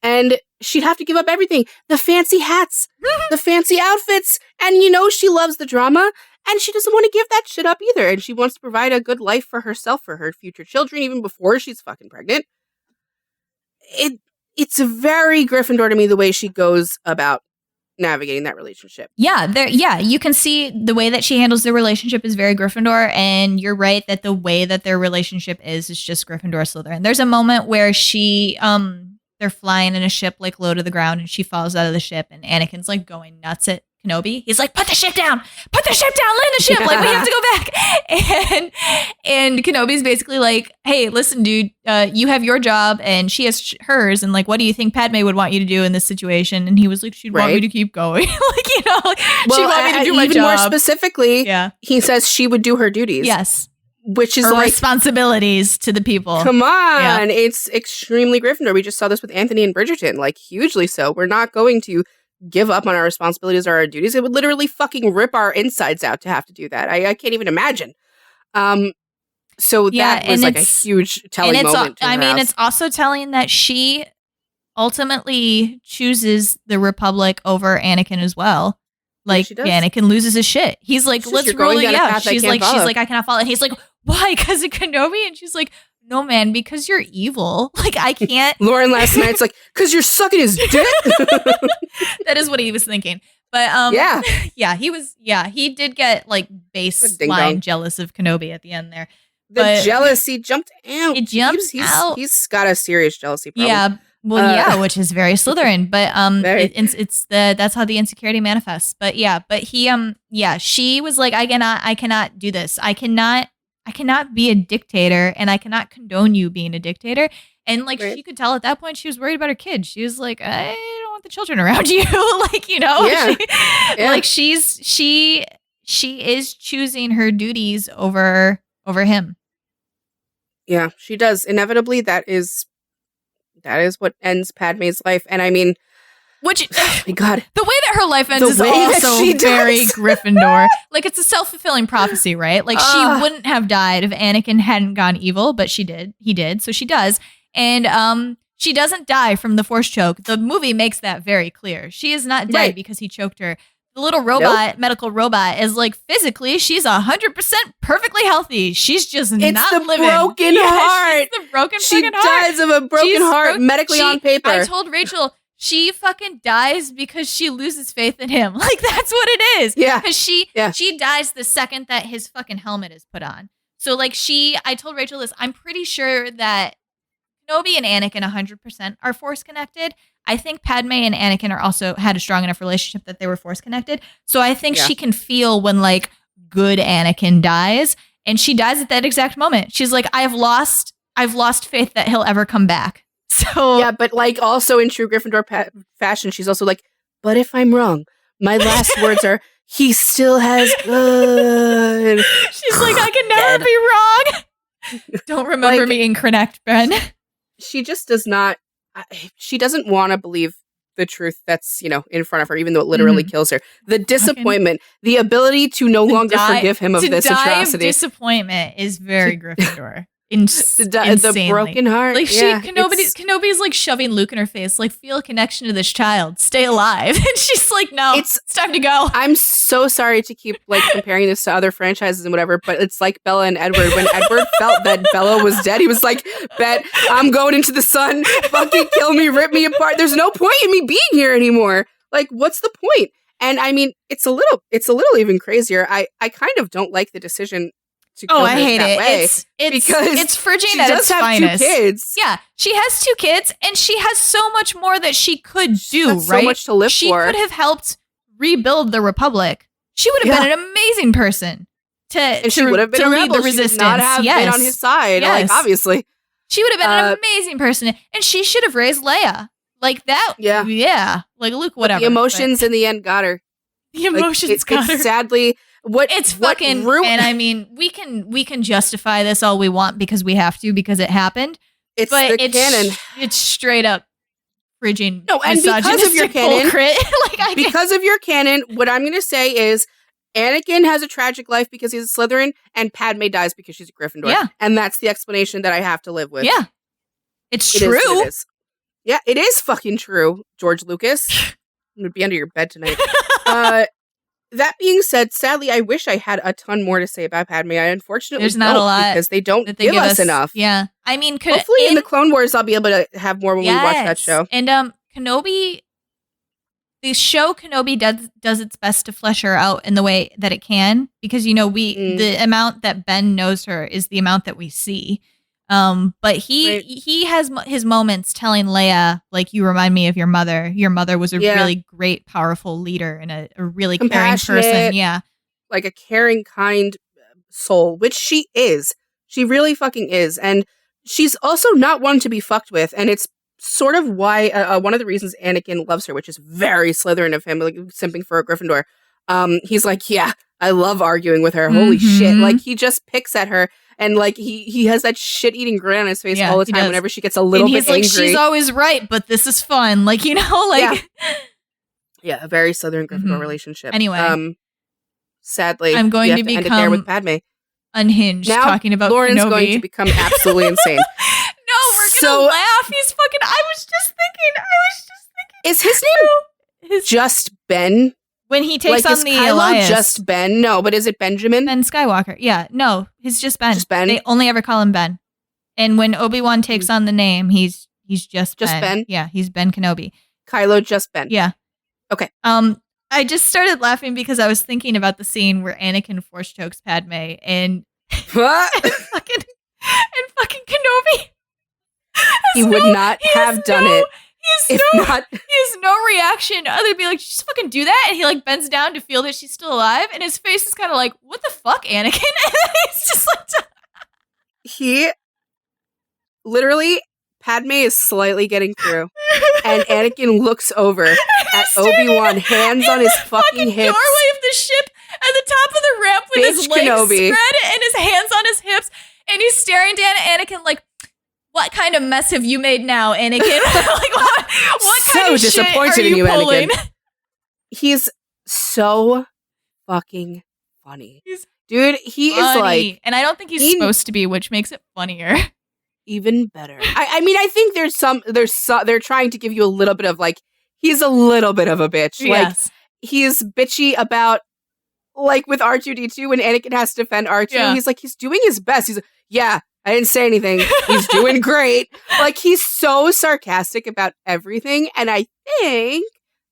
And she'd have to give up everything. The fancy hats, the fancy outfits. And she loves the drama. And she doesn't want to give that shit up either. And she wants to provide a good life for herself, for her future children, even before she's fucking pregnant. It's a very Gryffindor to me, the way she goes about navigating that relationship. Yeah, you can see the way that she handles the relationship is very Gryffindor. And you're right that the way that their relationship is just Gryffindor Slytherin. There's a moment where they're flying in a ship like low to the ground and she falls out of the ship and Anakin's like going nuts at Kenobi. He's like, put the ship down, land the ship, like we have to go back. And Kenobi's basically like, hey, listen, dude, you have your job and she has hers, and like, what do you think Padme would want you to do in this situation? And he was like, she'd want me to keep going. She'd want me to do my job. Even more specifically, he says she would do her duties. Yes. Which is her like responsibilities to the people. Come on. It's extremely Gryffindor. We just saw this with Anthony and Bridgerton, like hugely so. We're not going to give up on our responsibilities or our duties. It would literally fucking rip our insides out to have to do that. I can't even imagine. So that was like a huge telling moment. It's also telling that she ultimately chooses the Republic over Anakin as well. Like Anakin loses his shit. He's like, let's roll it out. She's like, I cannot follow. And he's like, why? Because of Kenobi? And she's like, no, man, because you're evil. Like, I can't. Lauren last night's like, because you're sucking his dick. That is what he was thinking. But he did get like baseline jealous of Kenobi at the end there. The jealousy jumped out. It jumped out. He's got a serious jealousy problem. Yeah. Well, yeah, which is very Slytherin, but Very. that's how the insecurity manifests. But she was like, I cannot do this. I cannot be a dictator, and I cannot condone you being a dictator. And like Right. she could tell at that point she was worried about her kids. She was like, I don't want the children around you. Like, Yeah. like she is choosing her duties over him. Yeah, she does. Inevitably, that is what ends Padme's life. And I mean, Which, oh my God, the way that her life ends The is way that also she very does. Gryffindor. Like, it's a self-fulfilling prophecy, right? Like, she wouldn't have died if Anakin hadn't gone evil, but she did. He did, so she does. And she doesn't die from the Force choke. The movie makes that very clear. She is not dead Right. because he choked her. The little robot, medical robot, is like, physically, she's 100% perfectly healthy. She's just it's not the living. broken heart. She's the broken She fucking heart. dies of a broken She's heart, medically on paper. I told Rachel, she fucking dies because she loses faith in him. Like, that's what it is. Yeah. Because she Yeah. dies the second that his fucking helmet is put on. So, like, I told Rachel this, I'm pretty sure that Kenobi and Anakin 100% are Force connected. I think Padme and Anakin are also had a strong enough relationship that they were Force connected. So I think she can feel when, like, good Anakin dies, and she dies at that exact moment. She's like, I've lost faith that he'll ever come back. So Yeah, but like also in true Gryffindor fashion, she's also like, but if I'm wrong, my last words are, he still has good. she's like, I can never be wrong. Don't remember Like- me incorrect, Ben. She just does not, she doesn't want to believe the truth that's, in front of her, even though it literally kills her. The disappointment, the ability to no longer forgive him of to this die atrocity. Of disappointment is very Gryffindor. The Insanely. broken heart. Like yeah, Kenobi's like shoving Luke in her face, like, feel a connection to this child, stay alive. And she's like, no, it's time to go. I'm so sorry to keep like comparing this to other franchises and whatever, but it's like Bella and Edward. When Edward felt that Bella was dead, he was like, bet I'm going into the sun, fucking kill me, rip me apart. There's no point in me being here anymore. Like, what's the point? And I mean, it's a little even crazier. I kind of don't like the decision to kill her I hate that it. way. It's frigid She at does its have finest. 2 kids. Yeah, she has 2 kids, and she has so much more that she could do, That's right? so much to live she for. could have helped rebuild the Republic. She would have been an amazing person And she would have been to a lead rebel. the She would resistance. not have been on his side. Like, Yes. obviously. She would have been an amazing person, and she should have raised Leia like that. Yeah. Like Luke, whatever. The emotions in the end got her. The emotions got her. It's sadly It's fucking, and I mean, we can justify this all we want because we have to, because it happened. It's but the canon. It's straight up frigid. No, and because of your canon, like because of your canon, what I'm going to say is Anakin has a tragic life because he's a Slytherin, and Padme dies because she's a Gryffindor. Yeah. And that's the explanation that I have to live with. Yeah. It's It is true. what it is. Yeah, it is fucking true, George Lucas. I'm going to be under your bed tonight. That being said, sadly, I wish I had a ton more to say about Padme. I unfortunately There's not a don't, lot because they don't that they give us enough. Yeah. I mean, Hopefully in the Clone Wars, I'll be able to have more when we watch that show. And Kenobi, the show Kenobi does its best to flesh her out in the way that it can, because the amount that Ben knows her is the amount that we see. But he has his moments telling Leia, like, you remind me of your mother. Your mother was a really great, powerful leader and a really caring person. Yeah. Like a caring, kind soul, which she is. She really fucking is. And she's also not one to be fucked with. And it's sort of why one of the reasons Anakin loves her, which is very Slytherin of him, like simping for a Gryffindor. He's like, yeah, I love arguing with her. Holy shit. Like, he just picks at her. And like he has that shit-eating grin on his face all the time whenever she gets a little bit angry. Like, she's always right, but this is fun. Like, yeah, a very Southern Gryffindor relationship. Anyway, sadly, I'm going to end it there become with Padme. Unhinged Now, talking about Lauren's Kenobi. going to become absolutely insane. No, we're gonna laugh. He's fucking. I was just thinking. Is his name just Ben? When he takes on the Kylo Elias. just Ben? No, but is it Benjamin? Ben Skywalker. Yeah, no, he's just Ben. Just Ben? They only ever call him Ben. And when Obi-Wan takes on the name, he's just Ben. Yeah, he's Ben Kenobi. Kylo just Ben. Yeah. Okay. I just started laughing because I was thinking about the scene where Anakin force chokes Padme and What? fucking Kenobi. he would not have done it. He has no reaction other than be like, just fucking do that. And he like bends down to feel that she's still alive. And his face is kind of like, what the fuck, Anakin? And he's just like, he literally, Padme is slightly getting through. And Anakin looks over at Obi-Wan, hands on his fucking hips. Doorway of the ship at the top of the ramp with his legs spread and his hands on his hips. And he's staring down at Anakin like, what kind of mess have you made now, Anakin? Like, what so kind of disappointed shit are in you, pulling? Anakin. He's so fucking funny. Dude, he is like... And I don't think he's supposed to be, which makes it funnier. Even better. I mean, I think they're trying to give you a little bit of like, he's a little bit of a bitch. Yes. Like, he's bitchy about, like, with R2-D2 when Anakin has to defend R2. Yeah. He's like, he's doing his best. He's like, yeah, I didn't say anything. He's doing great. Like, he's so sarcastic about everything. And I think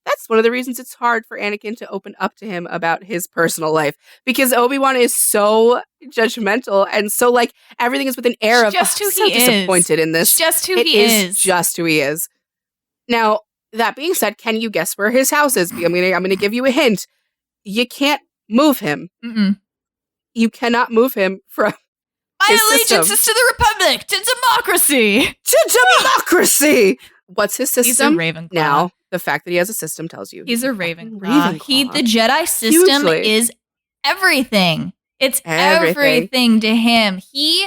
that's one of the reasons it's hard for Anakin to open up to him about his personal life. Because Obi-Wan is so judgmental and so, like, everything is with an air of, just who so he disappointed in this. It's just who he is. Just who he is. Now, that being said, can you guess where his house is? I'm gonna give you a hint. You can't move him. Mm-mm. You cannot move him from my allegiance is to the Republic, to democracy. To democracy! What's his system? He's a Ravenclaw. Now, the fact that he has a system tells you. He's a Ravenclaw. The Jedi system is everything. It's everything to him. He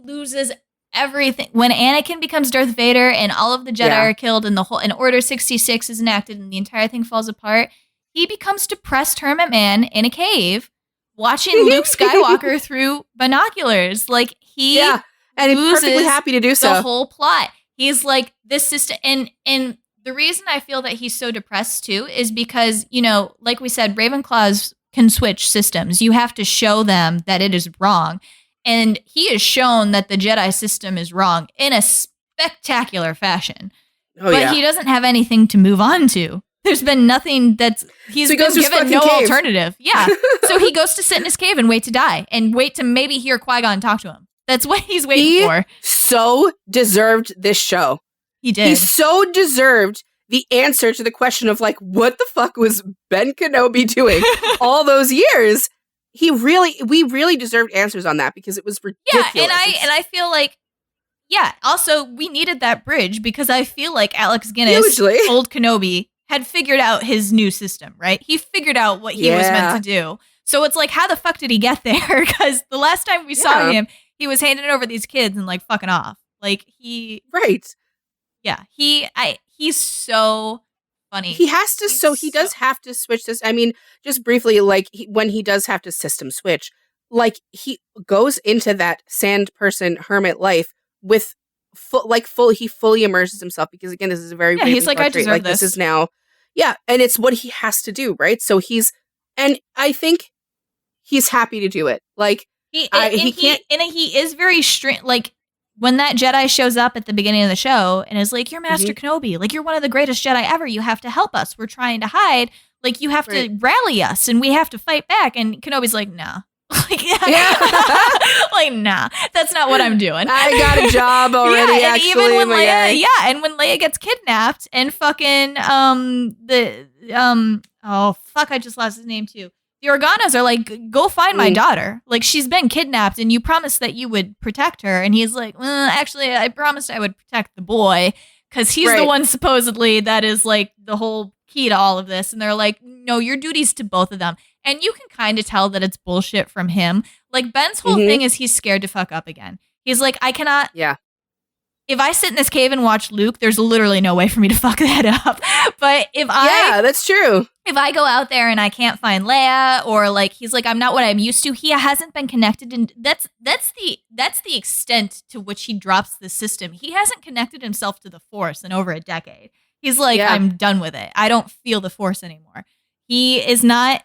loses everything. When Anakin becomes Darth Vader and all of the Jedi are killed and and Order 66 is enacted and the entire thing falls apart, he becomes depressed hermit man in a cave watching Luke Skywalker through binoculars. Like, he and he's perfectly happy to do so. The whole plot. He's like, this system, and the reason I feel that he's so depressed too is because, you know, like we said, Ravenclaws can switch systems. You have to show them that it is wrong. And he has shown that the Jedi system is wrong in a spectacular fashion. But he doesn't have anything to move on to. There's been nothing he's been given no alternative. Yeah. So he goes to sit in his cave and wait to die and wait to maybe hear Qui-Gon talk to him. That's what he's waiting for. So deserved this show. He did. He so deserved the answer to the question of, like, what the fuck was Ben Kenobi doing all those years? We really deserved answers on that because it was ridiculous. Yeah, and I feel like, also we needed that bridge because I feel like Alex Guinness, old Kenobi, had figured out his new system, right? He figured out what he was meant to do. So it's like, how the fuck did he get there? Because the last time we saw him, he was handing over these kids and, like, fucking off. Like, he... Right. Yeah. He's so funny. He has to, he does have to switch this. I mean, just briefly, like, when he does have to system switch, like, he goes into that sand person hermit life with he fully immerses himself because, again, this is a very he's like, I deserve this is now, and it's what he has to do, right? So and I think he's happy to do it. Like, he is very strict. Like, when that Jedi shows up at the beginning of the show and is like, you're Master Kenobi, like, you're one of the greatest Jedi ever. You have to help us. We're trying to hide. Like, you have to rally us and we have to fight back. And Kenobi's like, nah. Like, like, nah, that's not what I'm doing. I got a job already, and even when and when Leia gets kidnapped and fucking, I just lost his name too. The Organas are like, go find my daughter. Like, she's been kidnapped and you promised that you would protect her. And he's like, well, actually, I promised I would protect the boy because he's the one supposedly that is, like, the whole key to all of this. And they're like, no, your duty's to both of them. And you can kind of tell that it's bullshit from him. Like, Ben's whole thing is he's scared to fuck up again. He's like, I cannot. Yeah. If I sit in this cave and watch Luke, there's literally no way for me to fuck that up. But that's true. If I go out there and I can't find Leia, or, like, he's like, I'm not what I'm used to. He hasn't been connected, and that's the extent to which he drops the system. He hasn't connected himself to the Force in over a decade. He's like, I'm done with it. I don't feel the Force anymore. He's not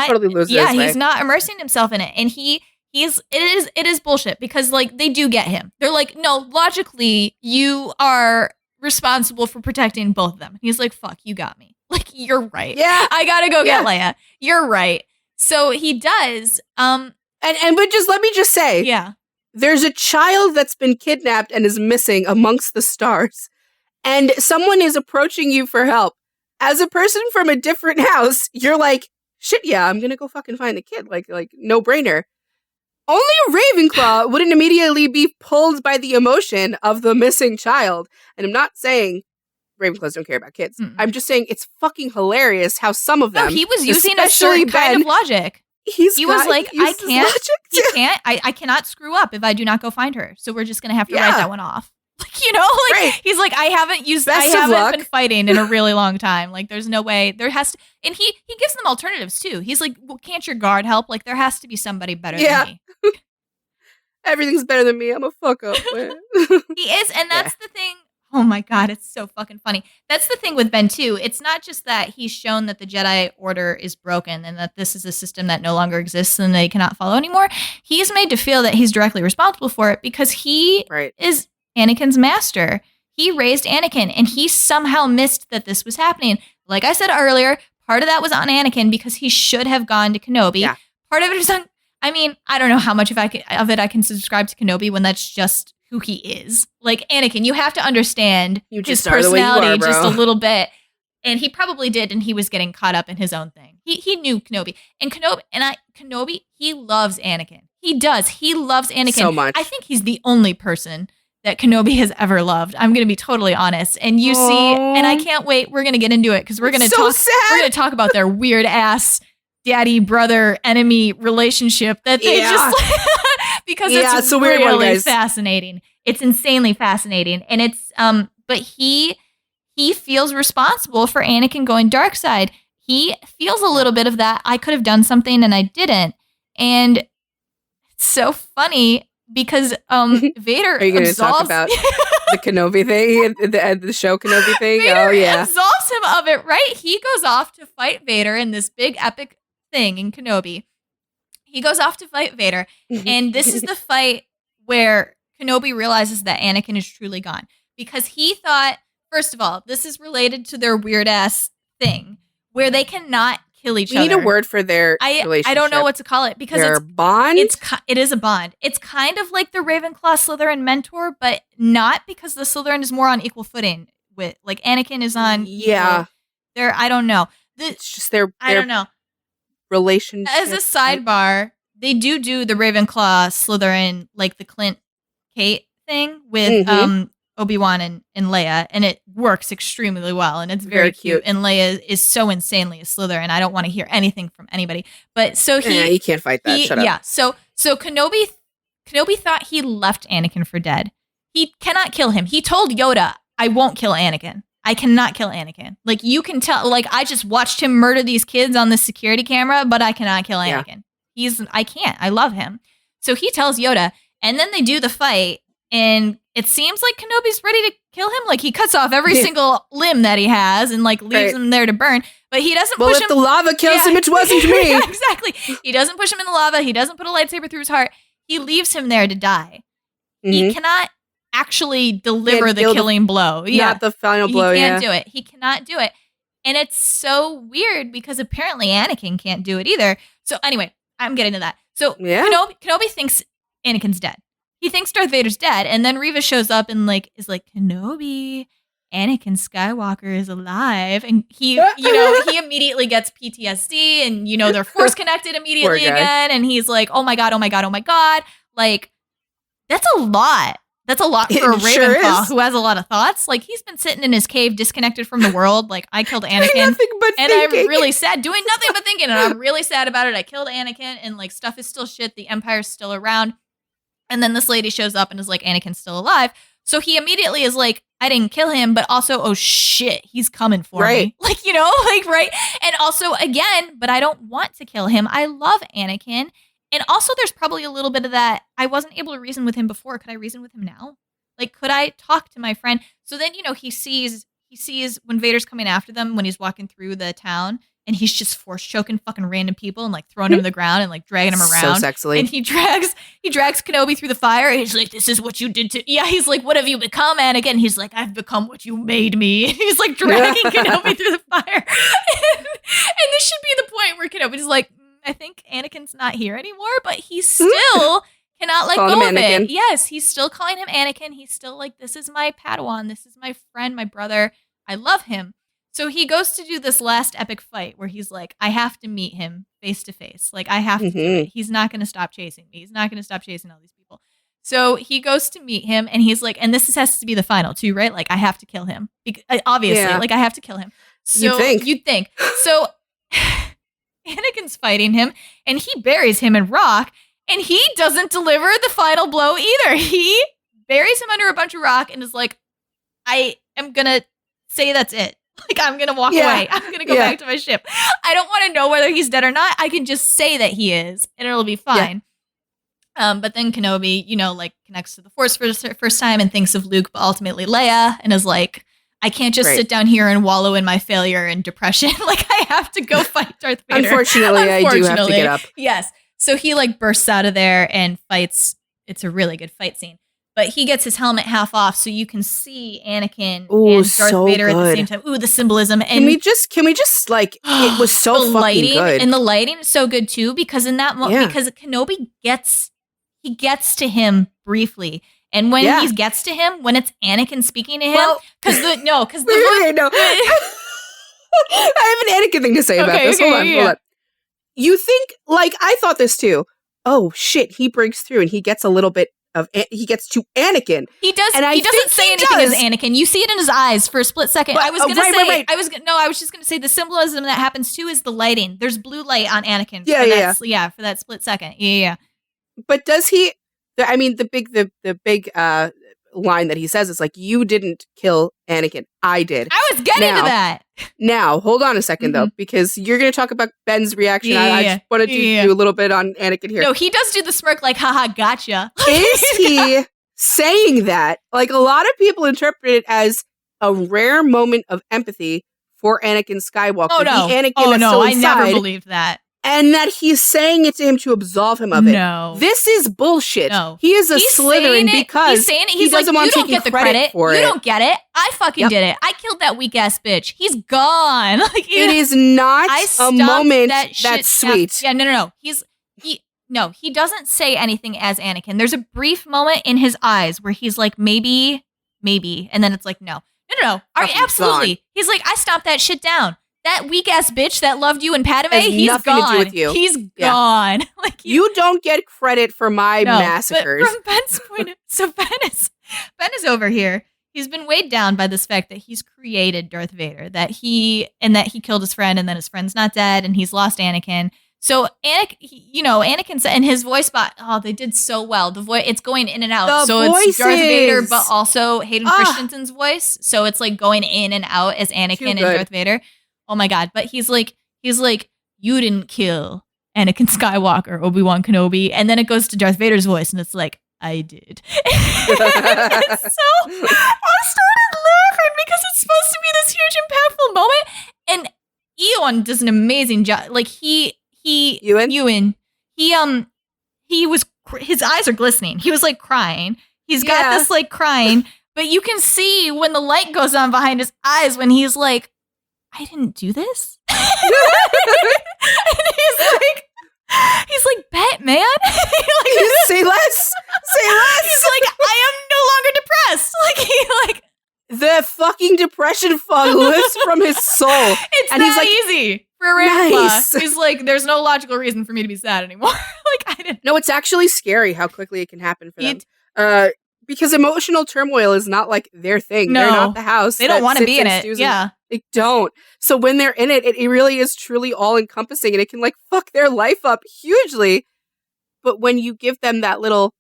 totally loses he's not immersing himself in it, and it is bullshit because, like, they do get him. They're like, no, logically you are responsible for protecting both of them. And he's like, fuck, you got me. Like, you're right. Yeah, I gotta go get Leia. You're right. So he does. But just let me just say, there's a child that's been kidnapped and is missing amongst the stars, and someone is approaching you for help. As a person from a different house, you're like, shit, yeah, I'm gonna go fucking find the kid. Like no brainer. Only a Ravenclaw wouldn't immediately be pulled by the emotion of the missing child. And I'm not saying Ravenclaws don't care about kids. Mm-mm. I'm just saying it's fucking hilarious how some of them. No, he was using a certain kind of logic. He was like, I can't. I cannot screw up if I do not go find her. So we're just gonna have to write that one off. Like, you know, like right. He's like, I haven't been fighting in a really long time. Like, there's no way. There has to, and he gives them alternatives too. He's like, well, can't your guard help? Like, there has to be somebody better than me. Everything's better than me. I'm a fuck up. He is, and that's the thing. Oh my God, it's so fucking funny. That's the thing with Ben too. It's not just that he's shown that the Jedi Order is broken and that this is a system that no longer exists and they cannot follow anymore. He's made to feel that he's directly responsible for it because he is Anakin's master. He raised Anakin and he somehow missed that this was happening. Like I said earlier, part of that was on Anakin because he should have gone to Kenobi. Yeah. Part of it is on, I mean, I don't know how much of it I can subscribe to Kenobi when that's just who he is. Like, Anakin, you have to understand his personality just a little bit. And he probably did, and he was getting caught up in his own thing. He knew Kenobi. And Kenobi, he loves Anakin. He does. He loves Anakin so much. I think he's the only person that Kenobi has ever loved. I'm going to be totally honest. And you see, and I can't wait. We're going to get into it because we're going to talk about their weird ass daddy brother enemy relationship that they just because it's a really weird one, fascinating. It's insanely fascinating, and it's but he feels responsible for Anakin going dark side. He feels a little bit of that. I could have done something and I didn't, and it's so funny because Vader. Are you going to talk about the Kenobi thing, the show Kenobi thing? Vader absolves him of it, right? He goes off to fight Vader in this big epic thing in Kenobi. He goes off to fight Vader, and this is the fight where Kenobi realizes that Anakin is truly gone because he thought, first of all, this is related to their weird ass thing where they cannot kill each other. We need a word for their relationship. I don't know what to call it because their bond. It is a bond. It's kind of like the Ravenclaw Slytherin mentor, but not because the Slytherin is more on equal footing with like Anakin is on. Yeah, I don't know. It's just their I don't know. Relationship. As a sidebar, they do the Ravenclaw Slytherin like the Clint Kate thing with Obi-Wan and Leia, and it works extremely well, and it's very cute. And Leia is so insanely a Slytherin. I don't want to hear anything from anybody. But so you can't fight that. Shut up. Yeah. So Kenobi thought he left Anakin for dead. He cannot kill him. He told Yoda, "I won't kill Anakin. I cannot kill Anakin. Like, you can tell, like, I just watched him murder these kids on the security camera, but I cannot kill Anakin. I can't. I love him." So he tells Yoda, and then they do the fight, and it seems like Kenobi's ready to kill him. Like, he cuts off every single limb that he has and, like, leaves him there to burn. But he doesn't push him. Well, if the lava kills him, it wasn't me. Yeah, exactly. He doesn't push him in the lava. He doesn't put a lightsaber through his heart. He leaves him there to die. He cannot actually deliver the killing blow. Not the final blow, He can't do it. He cannot do it. And it's so weird because apparently Anakin can't do it either. So anyway, I'm getting to that. So Kenobi thinks Anakin's dead. He thinks Darth Vader's dead. And then Reva shows up and is like, Kenobi, Anakin Skywalker is alive. And he immediately gets PTSD and, they're force connected immediately again. And he's like, oh my God. Like, that's a lot. That's a lot for a Ravenclaw who has a lot of thoughts. Like, he's been sitting in his cave disconnected from the world. Like, I killed Anakin. I'm really sad. Doing nothing but thinking. And I'm really sad about it. I killed Anakin and, like, stuff is still shit. The Empire's still around. And then this lady shows up and is like, Anakin's still alive. So he immediately is like, I didn't kill him, but also, oh shit, he's coming for me. Like, right? And also, again, but I don't want to kill him. I love Anakin. And also, there's probably a little bit of that. I wasn't able to reason with him before. Could I reason with him now? Like, could I talk to my friend? So then, he sees when Vader's coming after them when he's walking through the town, and he's just force choking fucking random people and like throwing them to the ground and like dragging them around. So sexily. And he drags Kenobi through the fire. And he's like, "This is what you did to." Yeah, he's like, "What have you become, Anakin?" He's like, "I've become what you made me." And he's like dragging Kenobi through the fire. And this should be the point where Kenobi's like, I think Anakin's not here anymore, but he still cannot let Calling go him of Anakin. it. Yes, he's still calling him Anakin. He's still like, this is my Padawan. This is my friend, my brother. I love him. So he goes to do this last epic fight where he's like, I have to meet him face to face. Like, I have to do it. He's not going to stop chasing me. He's not going to stop chasing all these people. So he goes to meet him and he's like, and this has to be the final too, right? Like, I have to kill him. Obviously, like, I have to kill him. So you'd think. So Anakin's fighting him and he buries him in rock and he doesn't deliver the final blow either. He buries him under a bunch of rock and is like, I am going to say that's it. Like, I'm going to walk away. I'm going to go back to my ship. I don't want to know whether he's dead or not. I can just say that he is and it'll be fine. But then Kenobi, like connects to the Force for the first time and thinks of Luke, but ultimately Leia, and is like, I can't just sit down here and wallow in my failure and depression. Like, I have to go fight Darth Vader. Unfortunately, I do have to get up. Yes. So he like bursts out of there and fights. It's a really good fight scene. But he gets his helmet half off so you can see Anakin and Darth Vader at the same time. Ooh, the symbolism. And can we just like, it was so the fucking lighting, good. And the lighting is so good too, because in that moment, because Kenobi gets to him briefly. And when he gets to him, when it's Anakin speaking to him, because the no. I have an Anakin thing to say about this. Hold on. You think, like, I thought this too. Oh shit, he breaks through and he gets a little bit of, he gets to Anakin. He does. And he doesn't say anything as Anakin. You see it in his eyes for a split second. But, I was just gonna say the symbolism that happens too is the lighting. There's blue light on Anakin. For that split second. Yeah. But does he? I mean, the big line that he says is like, "You didn't kill Anakin, I did." I was getting to that. Now, hold on a second though, because you're going to talk about Ben's reaction. I just wanted to do a little bit on Anakin here. No, he does do the smirk, like, "Haha, gotcha." Is he saying that? Like, a lot of people interpret it as a rare moment of empathy for Anakin Skywalker. Oh no! I never believed that. And that he's saying it to him to absolve him of it. No. This is bullshit. No. He is a Slytherin because he doesn't want to take credit for it. You don't get it. I fucking did it. I killed that weak ass bitch. He's gone. Like, it is not a moment that's sweet. Yeah, no. He doesn't say anything as Anakin. There's a brief moment in his eyes where he's like, maybe, and then it's like, no. All right, absolutely. Gone. He's like, I stomped that shit down. That weak ass bitch that loved you and Padme, he's gone. To do with you. He's gone. Like, you don't get credit for my massacres. But from Ben's point, so Ben is over here. He's been weighed down by this fact that he's created Darth Vader, that he killed his friend, and then his friend's not dead, and he's lost Anakin. So Anakin and his voice bot. Oh, they did so well. The voice, it's going in and out. It's Darth Vader, but also Hayden Christensen's voice. So it's like going in and out as Anakin and Darth Vader. Oh my God. But he's like, you didn't kill Anakin Skywalker, Obi-Wan Kenobi. And then it goes to Darth Vader's voice and it's like, I did. So I started laughing because it's supposed to be this huge impactful moment. And Ewan does an amazing job. Like Ewan, his eyes are glistening. He was like crying. He's got this like crying, but you can see when the light goes on behind his eyes when he's like, I didn't do this. And he's like, bet, man. Say less. He's like, I am no longer depressed. The fucking depression fog lifts from his soul. It's and that he's like, easy for a Ravenclaw. He's like, there's no logical reason for me to be sad anymore. I didn't. No, it's actually scary how quickly it can happen for them. Because emotional turmoil is not like their thing. No, they're not the house. They don't want to be in it. Yeah. They don't. So when they're in it, it really is truly all encompassing and it can like fuck their life up hugely. But when you give them that little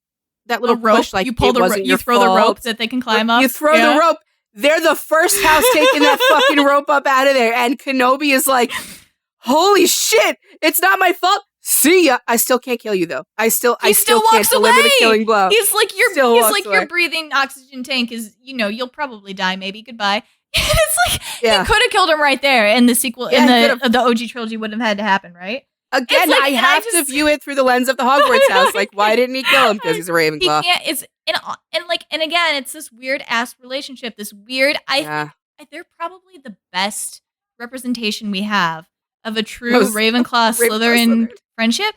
rope, push, like you pull you throw the rope that they can climb up. You throw the rope. They're the first house taking that fucking rope up out of there. And Kenobi is like, holy shit, it's not my fault. See ya. I still can't kill you though. I still can't deliver the killing blow. He's like your breathing oxygen tank is, you'll probably die maybe. Goodbye. It's like he could have killed him right there in the sequel in the OG trilogy wouldn't have had to happen, right? Again, I have to view it through the lens of the Hogwarts house. Like, why didn't he kill him? Because he's a Ravenclaw. He can't. And again, it's this weird ass relationship. This weird. I think they're probably the best representation we have of a true Ravenclaw Slytherin friendship.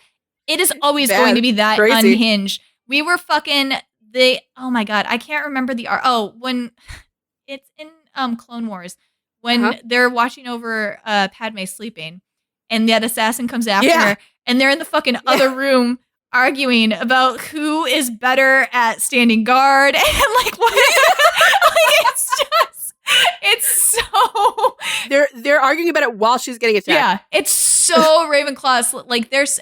It is always going to be that unhinged. We were fucking oh my God, I can't remember when it's in Clone Wars when they're watching over Padme sleeping and that assassin comes after her and they're in the fucking other room arguing about who is better at standing guard and like what it's so they're arguing about it while she's getting attacked. Yeah, it's so Ravenclaw. Like there's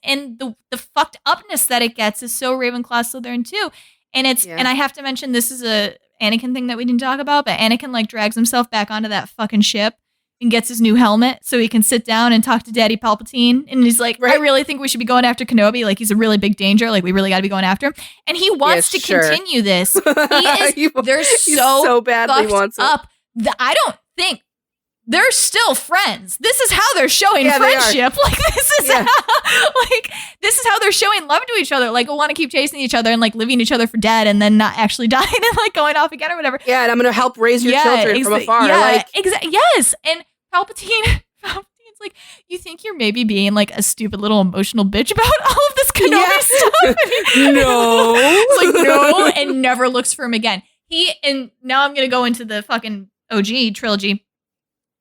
and the fucked upness that it gets is so Ravenclaw Slytherin too. And and I have to mention this is a Anakin thing that we didn't talk about, but Anakin like drags himself back onto that fucking ship and gets his new helmet so he can sit down and talk to Daddy Palpatine. And he's like, I really think we should be going after Kenobi. Like he's a really big danger. Like we really got to be going after him. And he wants to continue this. They're so badly wants up. I don't think they're still friends. This is how they're showing friendship. Like this is how they're showing love to each other. Like want to keep chasing each other and like leaving each other for dead and then not actually dying and like going off again or whatever. Yeah, and I'm gonna help raise your children from afar. Yeah, like yes. And Palpatine's like, you think you're maybe being like a stupid little emotional bitch about all of this Kenobi stuff? No. It's like no, and never looks for him again. And now I'm gonna go into the fucking OG trilogy.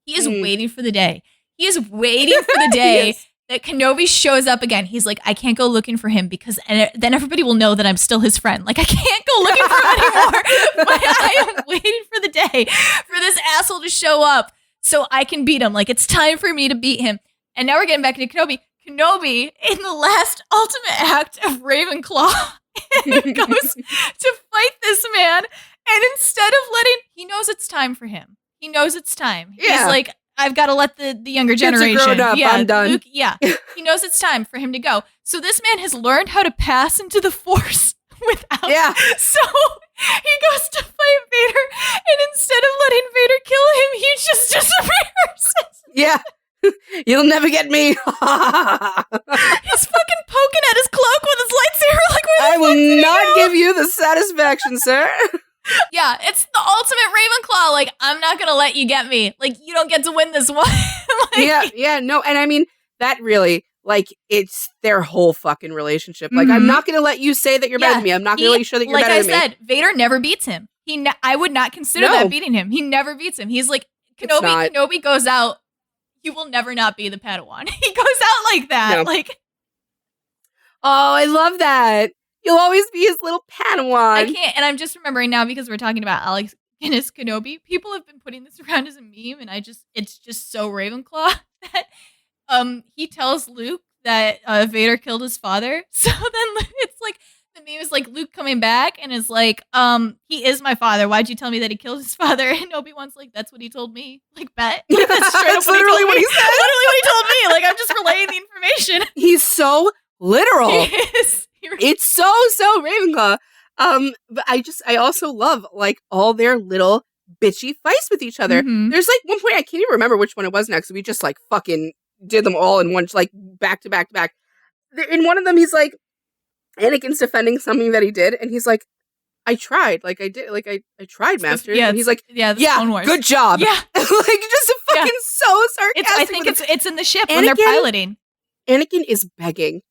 He is waiting for the day. He is waiting for the day that Kenobi shows up again. He's like, I can't go looking for him because then everybody will know that I'm still his friend. Like, I can't go looking for him anymore. But I am waiting for the day for this asshole to show up so I can beat him. Like, it's time for me to beat him. And now we're getting back to Kenobi. Kenobi, in the last ultimate act of Ravenclaw, goes to fight this man. And instead of he knows it's time for him. He knows it's time. He's like, I've got to let the younger generation. Grown up. I'm done. Luke, he knows it's time for him to go. So this man has learned how to pass into the Force without. Yeah. So he goes to fight Vader, and instead of letting Vader kill him, he just disappears. Yeah. You'll never get me. He's fucking poking at his cloak with his lightsaber. Like, I will not give you the satisfaction, sir. Yeah, it's the ultimate Ravenclaw. Like, I'm not gonna let you get me. Like, you don't get to win this one. No, and I mean that really, like, it's their whole fucking relationship. Like, I'm not gonna let you say that you're better than me. I'm not gonna let you show that you're better than me. Like I said, Vader never beats him. I would not consider that beating him. He never beats him. He's like, Kenobi goes out. You will never not be the Padawan. He goes out like that. No. Like, oh, I love that. You'll always be his little Padawan. I can't. And I'm just remembering now because we're talking about Alex Guinness Kenobi. People have been putting this around as a meme, and it's just so Ravenclaw that he tells Luke that Vader killed his father. So then it's like the meme is like Luke coming back and is like, he is my father. Why'd you tell me that he killed his father? And Obi-Wan's like, that's what he told me. Like, bet. Like, that's straight up literally what he said. Literally what he told me. Like, I'm just relaying the information. He's so literal. He is. It's so Ravenclaw. But I also love like all their little bitchy fights with each other. Mm-hmm. There's like one point I can't even remember which one it was next. We just like fucking did them all in one, like back to back to back. In one of them, he's like, Anakin's defending something that he did, and he's like, I tried, like I did, like I tried, Master. And he's like, good job. Yeah, like just a fucking so sarcastic. I think it's in the ship when they're piloting. Anakin is begging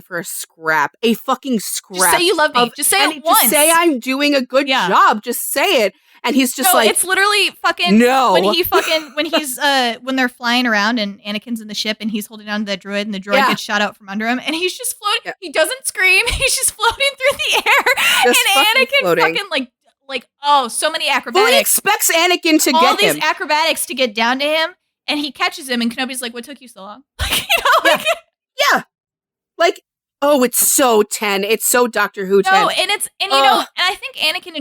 for a scrap, a fucking scrap. Just say you love me. Just say it once. Just say I'm doing a good job. Just say it. And he's just like, it's literally fucking when they're flying around and Anakin's in the ship and he's holding on to that droid and the droid gets shot out from under him and he's just floating. Yeah. He doesn't scream. He's just floating through the air. Just and Anakin fucking like so many acrobatics. Well, he expects Anakin to get him. All these acrobatics to get down to him, and he catches him, and Kenobi's like, "What took you so long?" Like, oh, it's so 10. It's so Doctor Who 10. No, and I think Anakin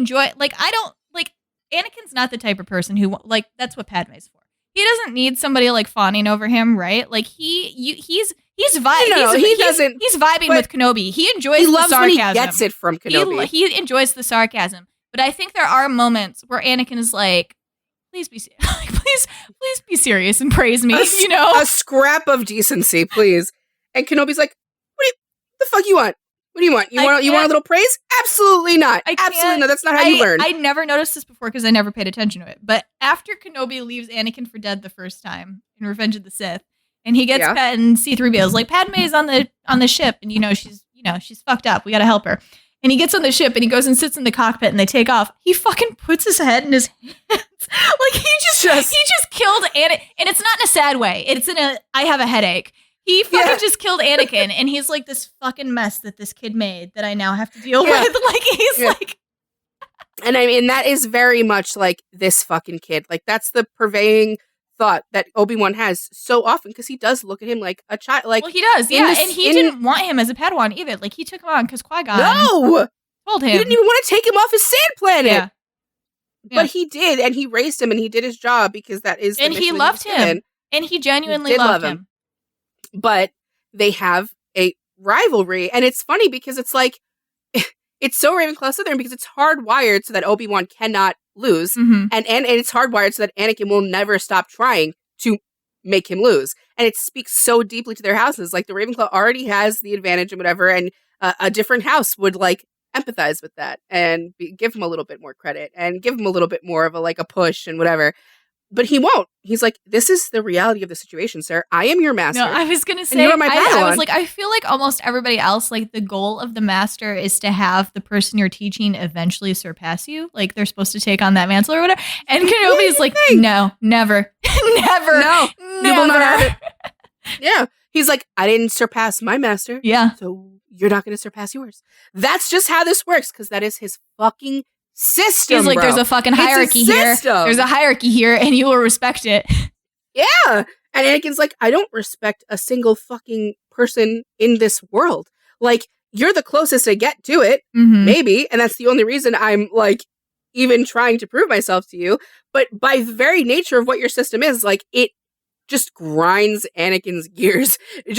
Anakin's not the type of person who that's what Padme's for. He doesn't need somebody like fawning over him, right? Like he's vibing. No, he doesn't. He's vibing with Kenobi. He enjoys the sarcasm. When he gets it from Kenobi. He enjoys the sarcasm. But I think there are moments where Anakin is like, please be please be serious and praise me. A scrap of decency, please. And Kenobi's like, what the fuck you want? What do you want? You want a little praise? Absolutely not. Absolutely not. That's not how you learn. I never noticed this before because I never paid attention to it. But after Kenobi leaves Anakin for dead the first time in Revenge of the Sith, and he gets pet and C-3PO is like, Padme is on the ship, and she's she's fucked up. We got to help her. And he gets on the ship and he goes and sits in the cockpit and they take off. He fucking puts his head in his hands. Like he just killed Anakin. And it's not in a sad way. It's in a, I have a headache. He fucking just killed Anakin. And he's like this fucking mess that this kid made that I now have to deal with. Like he's like. And I mean, that is very much like this fucking kid. Like that's the pervading thought that Obi-Wan has so often because he does look at him like a child. Like, well, he does, yeah. And he didn't want him as a Padawan either. Like he took him on because Qui-Gon told him. He didn't even want to take him off his sand planet. Yeah. But he did, and he raised him, and he did his job because that is. And he loved him, and he genuinely loved him. But they have a rivalry, and it's funny because it's like it's so Ravenclaw Slytherin because it's hardwired so that Obi-Wan cannot lose, and it's hardwired so that Anakin will never stop trying to make him lose, and it speaks so deeply to their houses. Like the Ravenclaw already has the advantage and whatever, and a different house would like empathize with that and give him a little bit more credit and give him a little bit more of a push and whatever. But he won't. He's like, this is the reality of the situation, sir. I am your master. No, I was going to say, I was like, I feel like almost everybody else, like the goal of the master is to have the person you're teaching eventually surpass you. Like they're supposed to take on that mantle or whatever. And Kenobi is like, no, never, never, no, never. You will not have it. Yeah. He's like, I didn't surpass my master. Yeah. So you're not going to surpass yours. That's just how this works because that is his fucking system. He's like, bro. There's a fucking hierarchy here. There's a hierarchy here, and you will respect it. Yeah. And Anakin's like, I don't respect a single fucking person in this world. Like, you're the closest I get to it, maybe, and that's the only reason I'm like even trying to prove myself to you. But by the very nature of what your system is, like it just grinds Anakin's gears. It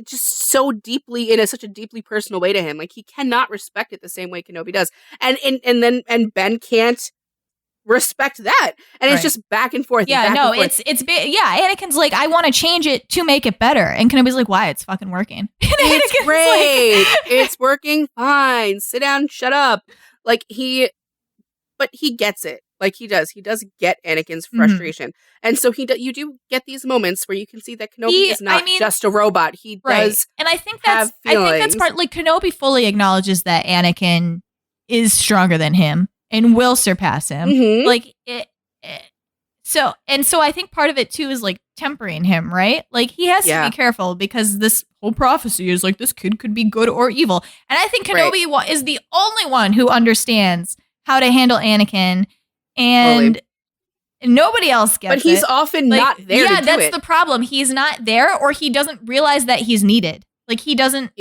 just so deeply in such a deeply personal way to him. Like he cannot respect it the same way Kenobi does. And Ben can't respect that. And it's just back and forth. Yeah, and no, and forth. Anakin's like, I want to change it to make it better. And Kenobi's like, why? It's fucking working. It's great. It's working fine. Sit down, shut up. But he gets it. Like he does get Anakin's frustration, and so you do get these moments where you can see that Kenobi is not just a robot. He does, and I think that's part. Like Kenobi fully acknowledges that Anakin is stronger than him and will surpass him. Like so I think part of it too is like tempering him, right? Like he has to be careful because this whole prophecy is like this kid could be good or evil, and I think Kenobi is the only one who understands how to handle Anakin. And nobody else gets it. But he's often not there to do it. Yeah, that's the problem. He's not there or he doesn't realize that he's needed. Like he doesn't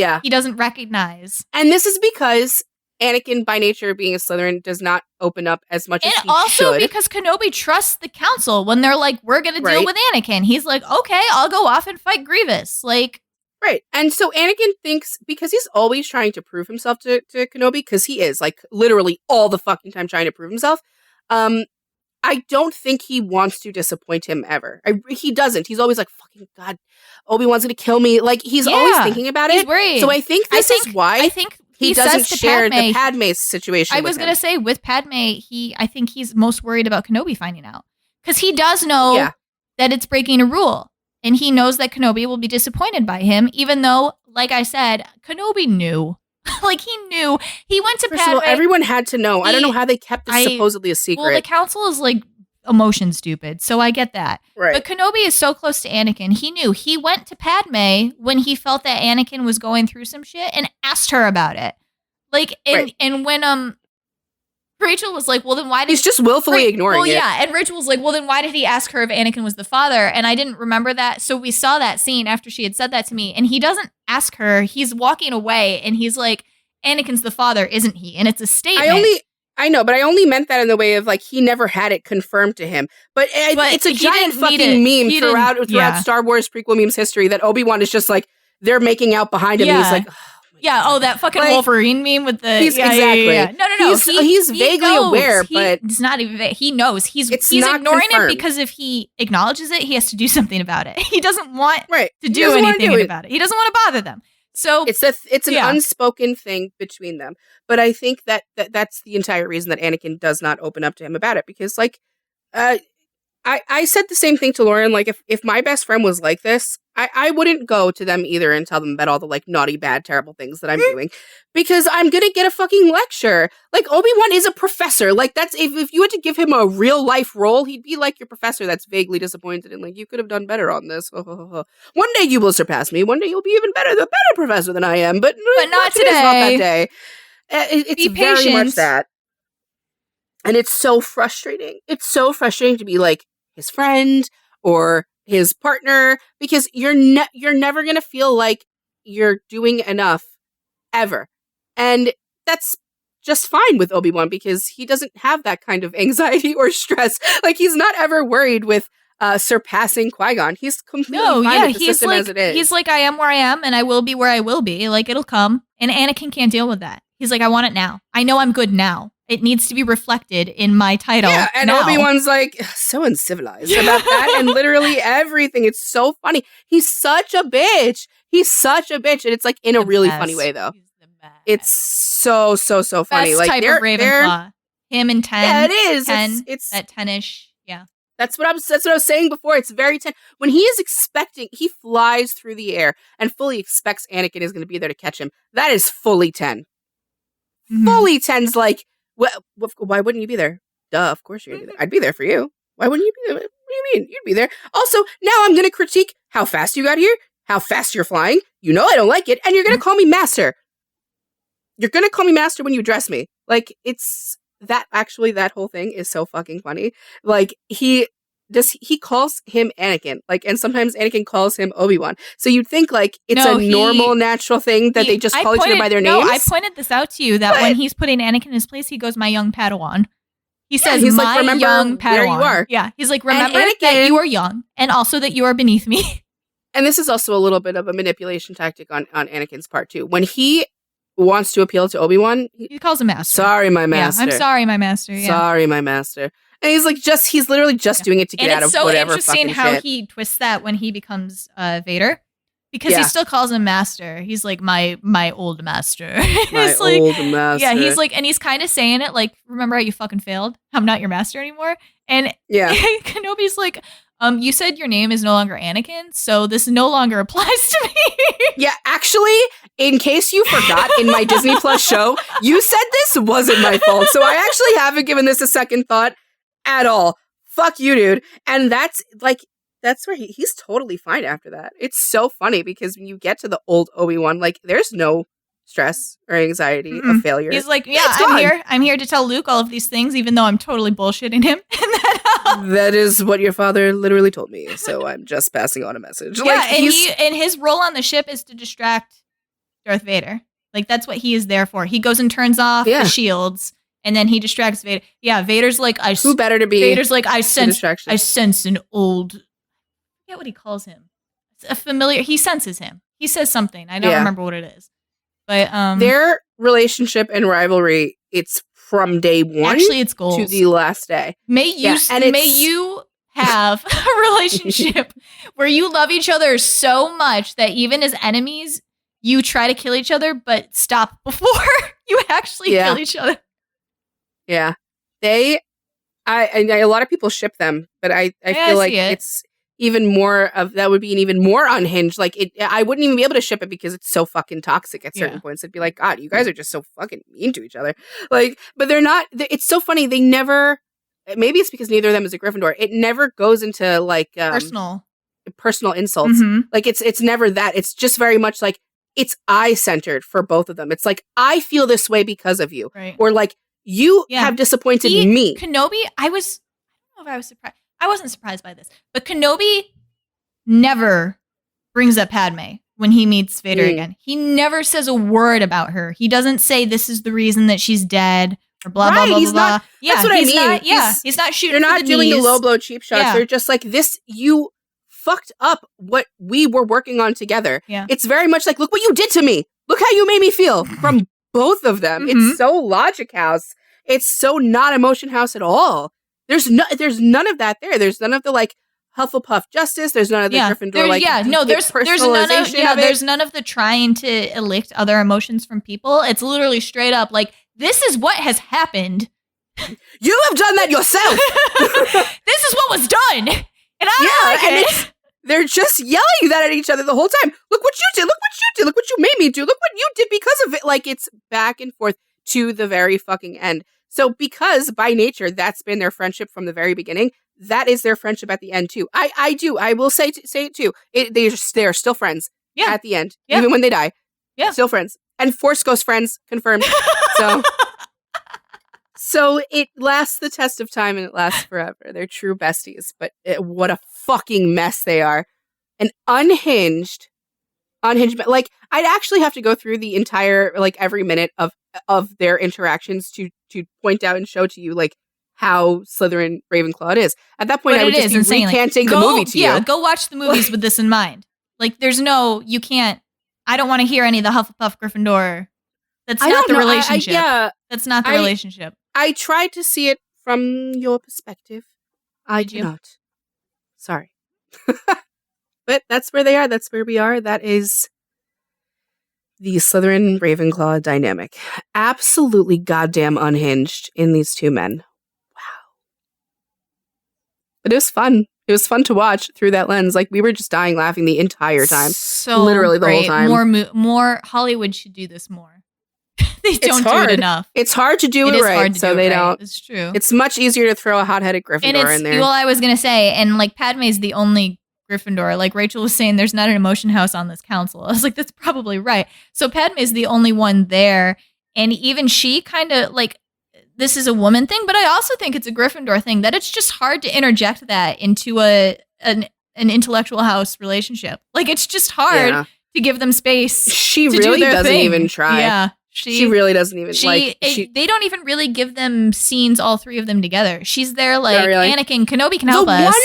recognize. And this is because Anakin, by nature being a Slytherin, does not open up as much as he should. And also because Kenobi trusts the council when they're like, we're going to deal with Anakin. He's like, okay, I'll go off and fight Grievous. Like, right. And so Anakin thinks, because he's always trying to prove himself to Kenobi, because he is like literally all the fucking time trying to prove himself. I don't think he wants to disappoint him ever. He doesn't. He's always like, fucking God, Obi-Wan's going to kill me. Like, he's always thinking about it. He's worried. So I think this is why he doesn't share the Padme situation. I was going to say, with Padme, I think he's most worried about Kenobi finding out. Because he does know that it's breaking a rule. And he knows that Kenobi will be disappointed by him, even though, like I said, Kenobi knew. Like, he knew. He went to Padme. Everyone had to know. I don't know how they kept this supposedly a secret. Well, the council is, like, emotion stupid, so I get that. Right. But Kenobi is so close to Anakin. He knew. He went to Padme when he felt that Anakin was going through some shit and asked her about it. Like, and when Rachel was like, well, then why did... He's just willfully ignoring it. Well, yeah, and Rachel was like, well, then why did he ask her if Anakin was the father? And I didn't remember that, so we saw that scene after she had said that to me, and he doesn't ask her. He's walking away, and he's like, Anakin's the father, isn't he? And it's a statement. I know, but I only meant that in the way of, like, he never had it confirmed to him. But it's a giant fucking meme throughout Star Wars prequel memes history that Obi-Wan is just like, they're making out behind him, and he's like... that fucking Wolverine meme with the... Exactly. Yeah. No. He's vaguely aware, but... It's not even... He knows. He's ignoring it because if he acknowledges it, he has to do something about it. He doesn't want to do anything about it. He doesn't want to bother them. So it's an unspoken thing between them. But I think that's the entire reason that Anakin does not open up to him about it. Because, like... I said the same thing to Lauren. Like, if my best friend was like this, I wouldn't go to them either and tell them about all the, like, naughty, bad, terrible things that I'm doing. Because I'm gonna get a fucking lecture. Like, Obi-Wan is a professor. Like, that's, if you had to give him a real-life role, he'd be like your professor that's vaguely disappointed and like, you could have done better on this. One day you will surpass me. One day you'll be even better, the better professor than I am. But not today. Not that day. It's Be very patient. much that. And it's so frustrating. It's so frustrating to be like his friend or his partner, because you're never going to feel like you're doing enough ever. And that's just fine with Obi-Wan, because he doesn't have that kind of anxiety or stress. Like, he's not ever worried with surpassing Qui-Gon. He's completely fine with the system as it is. He's like, I am where I am and I will be where I will be. Like, it'll come. And Anakin can't deal with that. He's like, I want it now. I know I'm good now. It needs to be reflected in my title. Yeah, and now. Obi-Wan's like, so uncivilized about that, and literally everything. It's so funny. He's such a bitch. He's such a bitch, and it's like in a really funny way, though. He's the best. It's so funny. Best Like, type of Ravenclaw. Him and 10. Yeah, it is. 10, It's that 10-ish. Yeah. That's what I was saying before. It's very 10. When he is expecting, he flies through the air and fully expects Anakin is going to be there to catch him. That is fully 10. Mm-hmm. Fully 10's like, why wouldn't you be there? Duh, of course you're going to be there. I'd be there for you. Why wouldn't you be there? What do you mean? You'd be there. Also, now I'm going to critique how fast you got here, how fast you're flying. You know I don't like it, and you're going to call me master. You're going to call me master when you dress me. Like, it's that, actually, that whole thing is so fucking funny. Like, he calls him Anakin, like, and sometimes Anakin calls him Obi-Wan. So you'd think, like, it's normal, natural thing that they just call each other by their names. No, I pointed this out to you, that when he's putting Anakin in his place, he goes, my young Padawan. He says, he's my like, remember young Padawan. where you are. Yeah, he's like, remember Anakin, that you are young, and also that you are beneath me. And this is also a little bit of a manipulation tactic on Anakin's part, too. When he wants to appeal to Obi-Wan, he calls him master. Sorry, my master. Yeah, I'm sorry, my master. Yeah. Sorry, my master. And he's like, he's literally just doing it to get out of whatever fucking shit. And it's so interesting how he twists that when he becomes Vader. Because he still calls him master. He's like, my old master. My old master. Yeah, he's like, and he's kind of saying it like, remember how you fucking failed? I'm not your master anymore. And Kenobi's like, you said your name is no longer Anakin, so this no longer applies to me. Yeah, actually, in case you forgot, in my Disney Plus show, you said this wasn't my fault. So I actually haven't given this a second thought at all. Fuck you, dude. And that's where he's totally fine after that. It's so funny because when you get to the old Obi-Wan, like, there's no stress or anxiety of failure. He's like, I'm here to tell Luke all of these things, even though I'm totally bullshitting him. That is what your father literally told me, so I'm just passing on a message. Yeah, like, and his role on the ship is to distract Darth Vader. Like, that's what he is there for. He goes and turns off the shields, and then he distracts Vader. Yeah, Vader's like, who better to be? Vader's like, I sense an old. I forget what he calls him. It's a familiar. He senses him. He says something. I don't remember what it is. But their relationship and rivalry, it's from day one. Actually, it's goals to the last day. May you have a relationship where you love each other so much that even as enemies, you try to kill each other, but stop before you actually kill each other. Yeah, a lot of people ship them, but I feel like it's even more of that would be an even more unhinged. Like, I wouldn't even be able to ship it because it's so fucking toxic at certain points. It'd be like, God, you guys are just so fucking mean to each other. Like, but they're not. It's so funny. They never. Maybe it's because neither of them is a Gryffindor. It never goes into like personal insults. Mm-hmm. Like, it's never that. It's just very much like it's I-centered for both of them. It's like, I feel this way because of you, or like you have disappointed me. Kenobi, I don't know if I was surprised. I wasn't surprised by this, but Kenobi never brings up Padme when he meets Vader again. He never says a word about her. He doesn't say this is the reason that she's dead or blah, blah, blah, blah, blah. Yeah, that's what I mean. He's not shooting. They're not doing the low blow cheap shots. They're just like, this, you fucked up what we were working on together. Yeah. It's very much like, look what you did to me. Look how you made me feel from both of them. Mm-hmm. It's so Logic House. It's so not Emotion House at all. There's none of that there. There's none of the like Hufflepuff justice. There's none of the Gryffindor there's none of the trying to elicit other emotions from people. It's literally straight up like, this is what has happened. You have done that yourself. This is what was done, and I don't like it. They're just yelling that at each other the whole time. Look what you did. Look what you did. Look what you made me do. Look what you did because of it. Like, it's back and forth to the very fucking end. So because by nature, that's been their friendship from the very beginning, that is their friendship at the end too. I will say it too. They're still friends at the end, even when they die. Yeah. Still friends. And Force Ghost friends, confirmed. So it lasts the test of time and it lasts forever. They're true besties, but what a fucking mess they are. An unhinged, like, I'd actually have to go through the entire, like, every minute of their interactions to point out and show to you, like, how Slytherin Ravenclaw it is. At that point, I would just be recanting the movie to you. Yeah, go watch the movies with this in mind. Like, you can't, I don't want to hear any of the Hufflepuff Gryffindor. That's not the relationship. That's not the relationship. I tried to see it from your perspective. I do not. Sorry. But that's where they are. That's where we are. That is the Slytherin Ravenclaw dynamic. Absolutely goddamn unhinged in these two men. Wow. But it was fun. It was fun to watch through that lens. Like, we were just dying laughing the entire time. So literally the whole time. More Hollywood should do this more. They don't do it enough. It's hard to do it right, so they don't. It's true. It's much easier to throw a hot-headed Gryffindor in there. Well, I was going to say, and like Padme's the only Gryffindor. Like Rachel was saying, there's not an emotion house on this council. I was like, that's probably right. So Padme's the only one there, and even she kind of like, this is a woman thing, but I also think it's a Gryffindor thing, that it's just hard to interject that into an intellectual house relationship. Like, it's just hard to give them space. She really doesn't even try. Yeah. She really doesn't even they don't even really give them scenes, all three of them together. She's there like, Anakin, Kenobi can help us.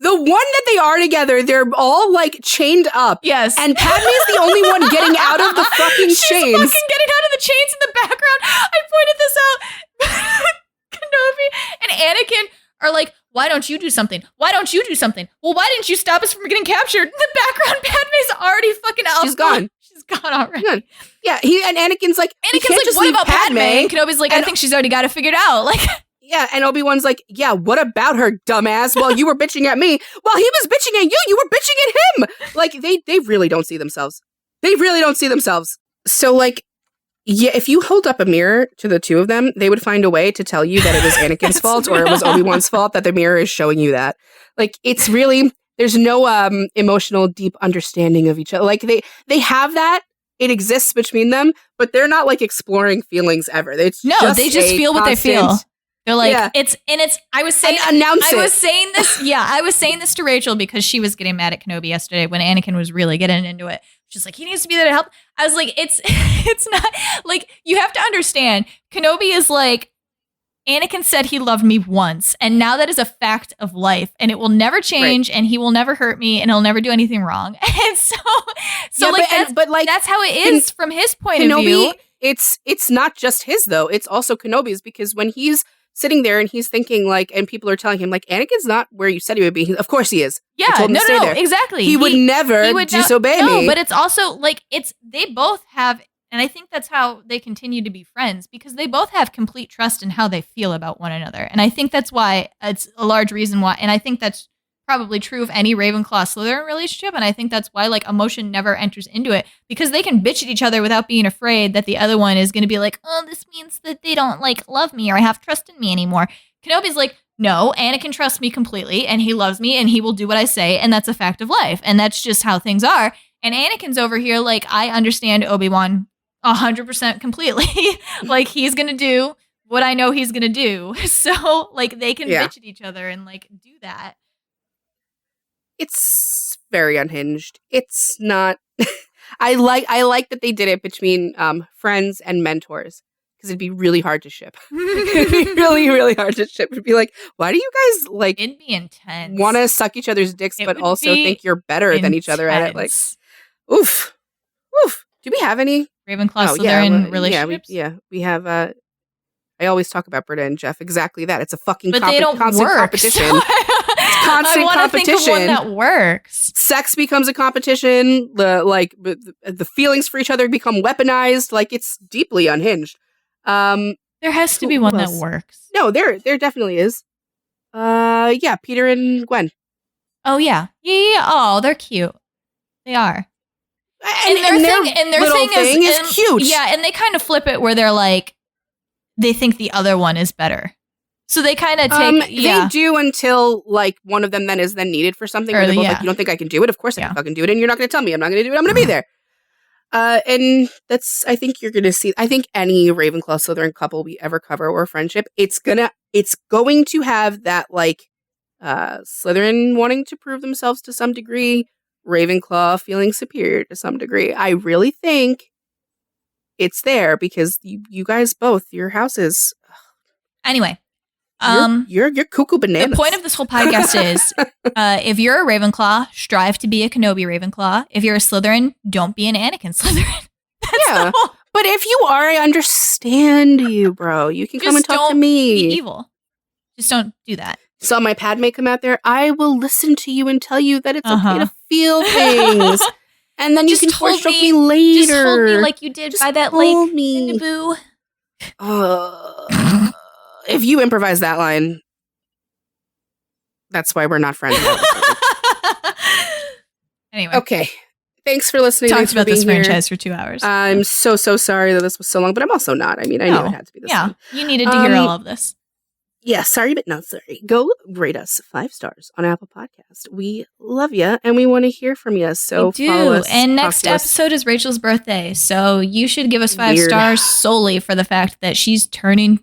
The one that they are together, they're all like chained up. Yes. And Padme's the only one getting out of the fucking chains. She's fucking getting out of the chains in the background. I pointed this out. Kenobi and Anakin are like, why don't you do something? Why don't you do something? Well, why didn't you stop us from getting captured? In the background, Padme's already fucking out. She's gone. She's gone already. Gone. Yeah, Anakin's like, what about Padme? And Kenobi's like, I think she's already got it figured out. Like, yeah, and Obi-Wan's like, yeah, what about her, dumbass? Well, you were bitching at me. While he was bitching at you, you were bitching at him. Like, they really don't see themselves. They really don't see themselves. So, like, yeah, if you hold up a mirror to the two of them, they would find a way to tell you that it was Anakin's fault or it was Obi-Wan's fault, that the mirror is showing you that. Like, it's really, there's no emotional, deep understanding of each other. Like, they have that. It exists between them, but they're not, like, exploring feelings ever. They just feel what they feel. They're like, I was saying this to Rachel because she was getting mad at Kenobi yesterday when Anakin was really getting into it. She's like, he needs to be there to help. I was like, it's not, like, you have to understand, Kenobi is like, Anakin said he loved me once, and now that is a fact of life, and it will never change, and he will never hurt me, and he'll never do anything wrong. And that's how it is from his point of view. It's not just his, though. It's also Kenobi's, because when he's sitting there and he's thinking, like, and people are telling him, like, Anakin's not where you said he would be. Of course he is. Yeah, no, exactly. He would never disobey me. No, but it's also, like, they both have, and I think that's how they continue to be friends, because they both have complete trust in how they feel about one another. And I think that's why it's a large reason why, and I think that's probably true of any Ravenclaw-Slytherin relationship, and I think that's why, like, emotion never enters into it, because they can bitch at each other without being afraid that the other one is going to be like, oh, this means that they don't, like, love me or have trust in me anymore. Kenobi's like, no, Anakin trusts me completely, and he loves me, and he will do what I say, and that's a fact of life, and that's just how things are. And Anakin's over here like, I understand Obi-Wan 100% completely. Like, he's going to do what I know he's going to do. So, like, they can bitch at each other and, like, do that. It's very unhinged. It's not. I like that they did it between friends and mentors, because it'd be really hard to ship. It'd be really, really hard to ship. It'd be like, why do you guys, like, it'd be intense, want to suck each other's dicks, but also think you're better than each other at it? Like, oof. Do we have any Ravenclaw-Slytherin relationships? We have. I always talk about Britta and Jeff. Exactly that. It's a fucking they don't constant work, competition. So it's constant I competition. Think of one that works. Sex becomes a competition. The feelings for each other become weaponized. Like, it's deeply unhinged. There has to be Who one that else? works. No, there definitely is. Yeah, Peter and Gwen. Oh, yeah. Yeah. Oh, they're cute. They are. And their little thing is cute. Yeah, and they kind of flip it where they're like, they think the other one is better. So they kind of take, They do until, like, one of them then is then needed for something. Where they're both like, you don't think I can do it? Of course I can fucking do it. And you're not going to tell me I'm not going to do it. I'm going to be there. And that's, I think you're going to see, I think any Ravenclaw Slytherin couple we ever cover or friendship, it's going to have that, like, Slytherin wanting to prove themselves to some degree, Ravenclaw feeling superior to some degree. I really think it's there because you guys both, your houses. Anyway. You're cuckoo bananas. The point of this whole podcast is, if you're a Ravenclaw, strive to be a Kenobi Ravenclaw. If you're a Slytherin, don't be an Anakin Slytherin. Yeah, but if you are, I understand you, bro. You can come and talk to me. Be evil. Just don't do that. Saw my Padme come out there. I will listen to you and tell you that it's okay to feel things, and then you can force choke me later. Just hold me like you did by that lake in Naboo. If you improvise that line, that's why we're not friends. Anyway. Okay. Thanks for listening. Talked about this franchise here. for 2 hours. I'm so sorry that this was so long, but I'm also not. I mean, I knew it had to be this long. You needed to hear all of this. Yeah, sorry, but not sorry. Go rate us 5 stars on Apple Podcast. We love you, and we want to hear from you. So follow us. And next episode is Rachel's birthday, so you should give us 5 stars solely for the fact that she's turning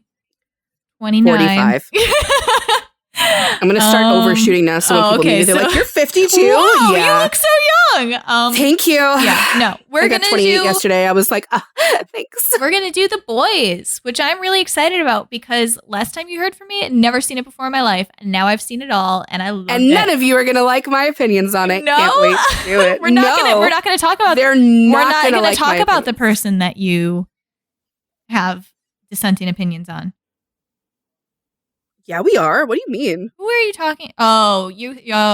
29. 45. I'm going to start overshooting now, so when people meet me, they're like, "You're 52." Whoa, yeah, you look so young. Thank you. Yeah, no, I got 28 yesterday. I was like, thanks. We're gonna do The Boys, which I'm really excited about because last time you heard from me, I'd never seen it before in my life, and now I've seen it all, and I love it. And none of you are gonna like my opinions on it. No, can't wait to do it. We're not gonna talk about. They're not not gonna like talk about the person that you have dissenting opinions on. Yeah, we are. What do you mean? Who are you talking? Oh,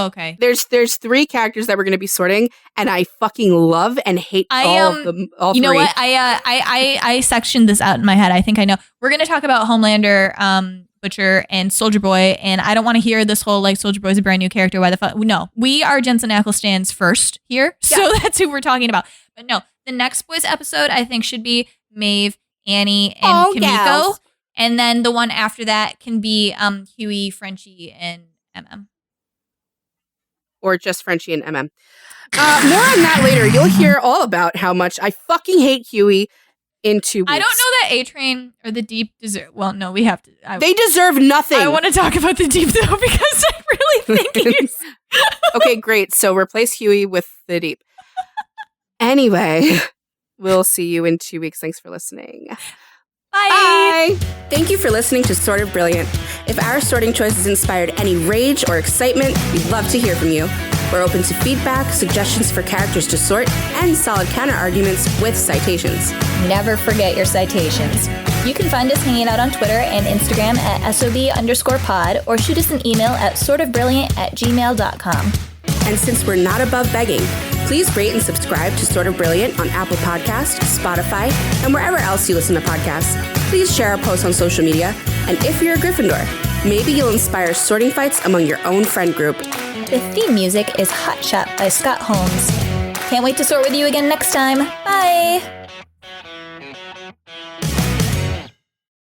okay. There's 3 characters that we're going to be sorting, and I fucking love and hate all of them. All 3. You know what? I sectioned this out in my head. I think I know. We're going to talk about Homelander, Butcher, and Soldier Boy, and I don't want to hear this whole like Soldier Boy's a brand new character. Why the fuck? No, we are Jensen Ackles stands first here, so that's who we're talking about. But no, the next Boys episode I think should be Maeve, Annie, and Kimiko. Gals. And then the one after that can be Huey, Frenchie, and MM. Or just Frenchie and MM. More on that later. You'll hear all about how much I fucking hate Huey in 2 weeks. I don't know that A-Train or the Deep deserve... Well, no, we have to... They deserve nothing. I want to talk about the Deep, though, because I really think he's... Okay, great. So replace Huey with the Deep. Anyway, we'll see you in 2 weeks. Thanks for listening. Bye. Thank you for listening to Sort of Brilliant. If our sorting choices inspired any rage or excitement, we'd love to hear from you. We're open to feedback, suggestions for characters to sort, and solid counter-arguments with citations. Never forget your citations. You can find us hanging out on Twitter and Instagram at SOB_pod or shoot us an email at sortofbrilliant@gmail.com. And since we're not above begging, please rate and subscribe to Sort of Brilliant on Apple Podcasts, Spotify, and wherever else you listen to podcasts. Please share our posts on social media. And if you're a Gryffindor, maybe you'll inspire sorting fights among your own friend group. The theme music is Hot Shot by Scott Holmes. Can't wait to sort with you again next time. Bye!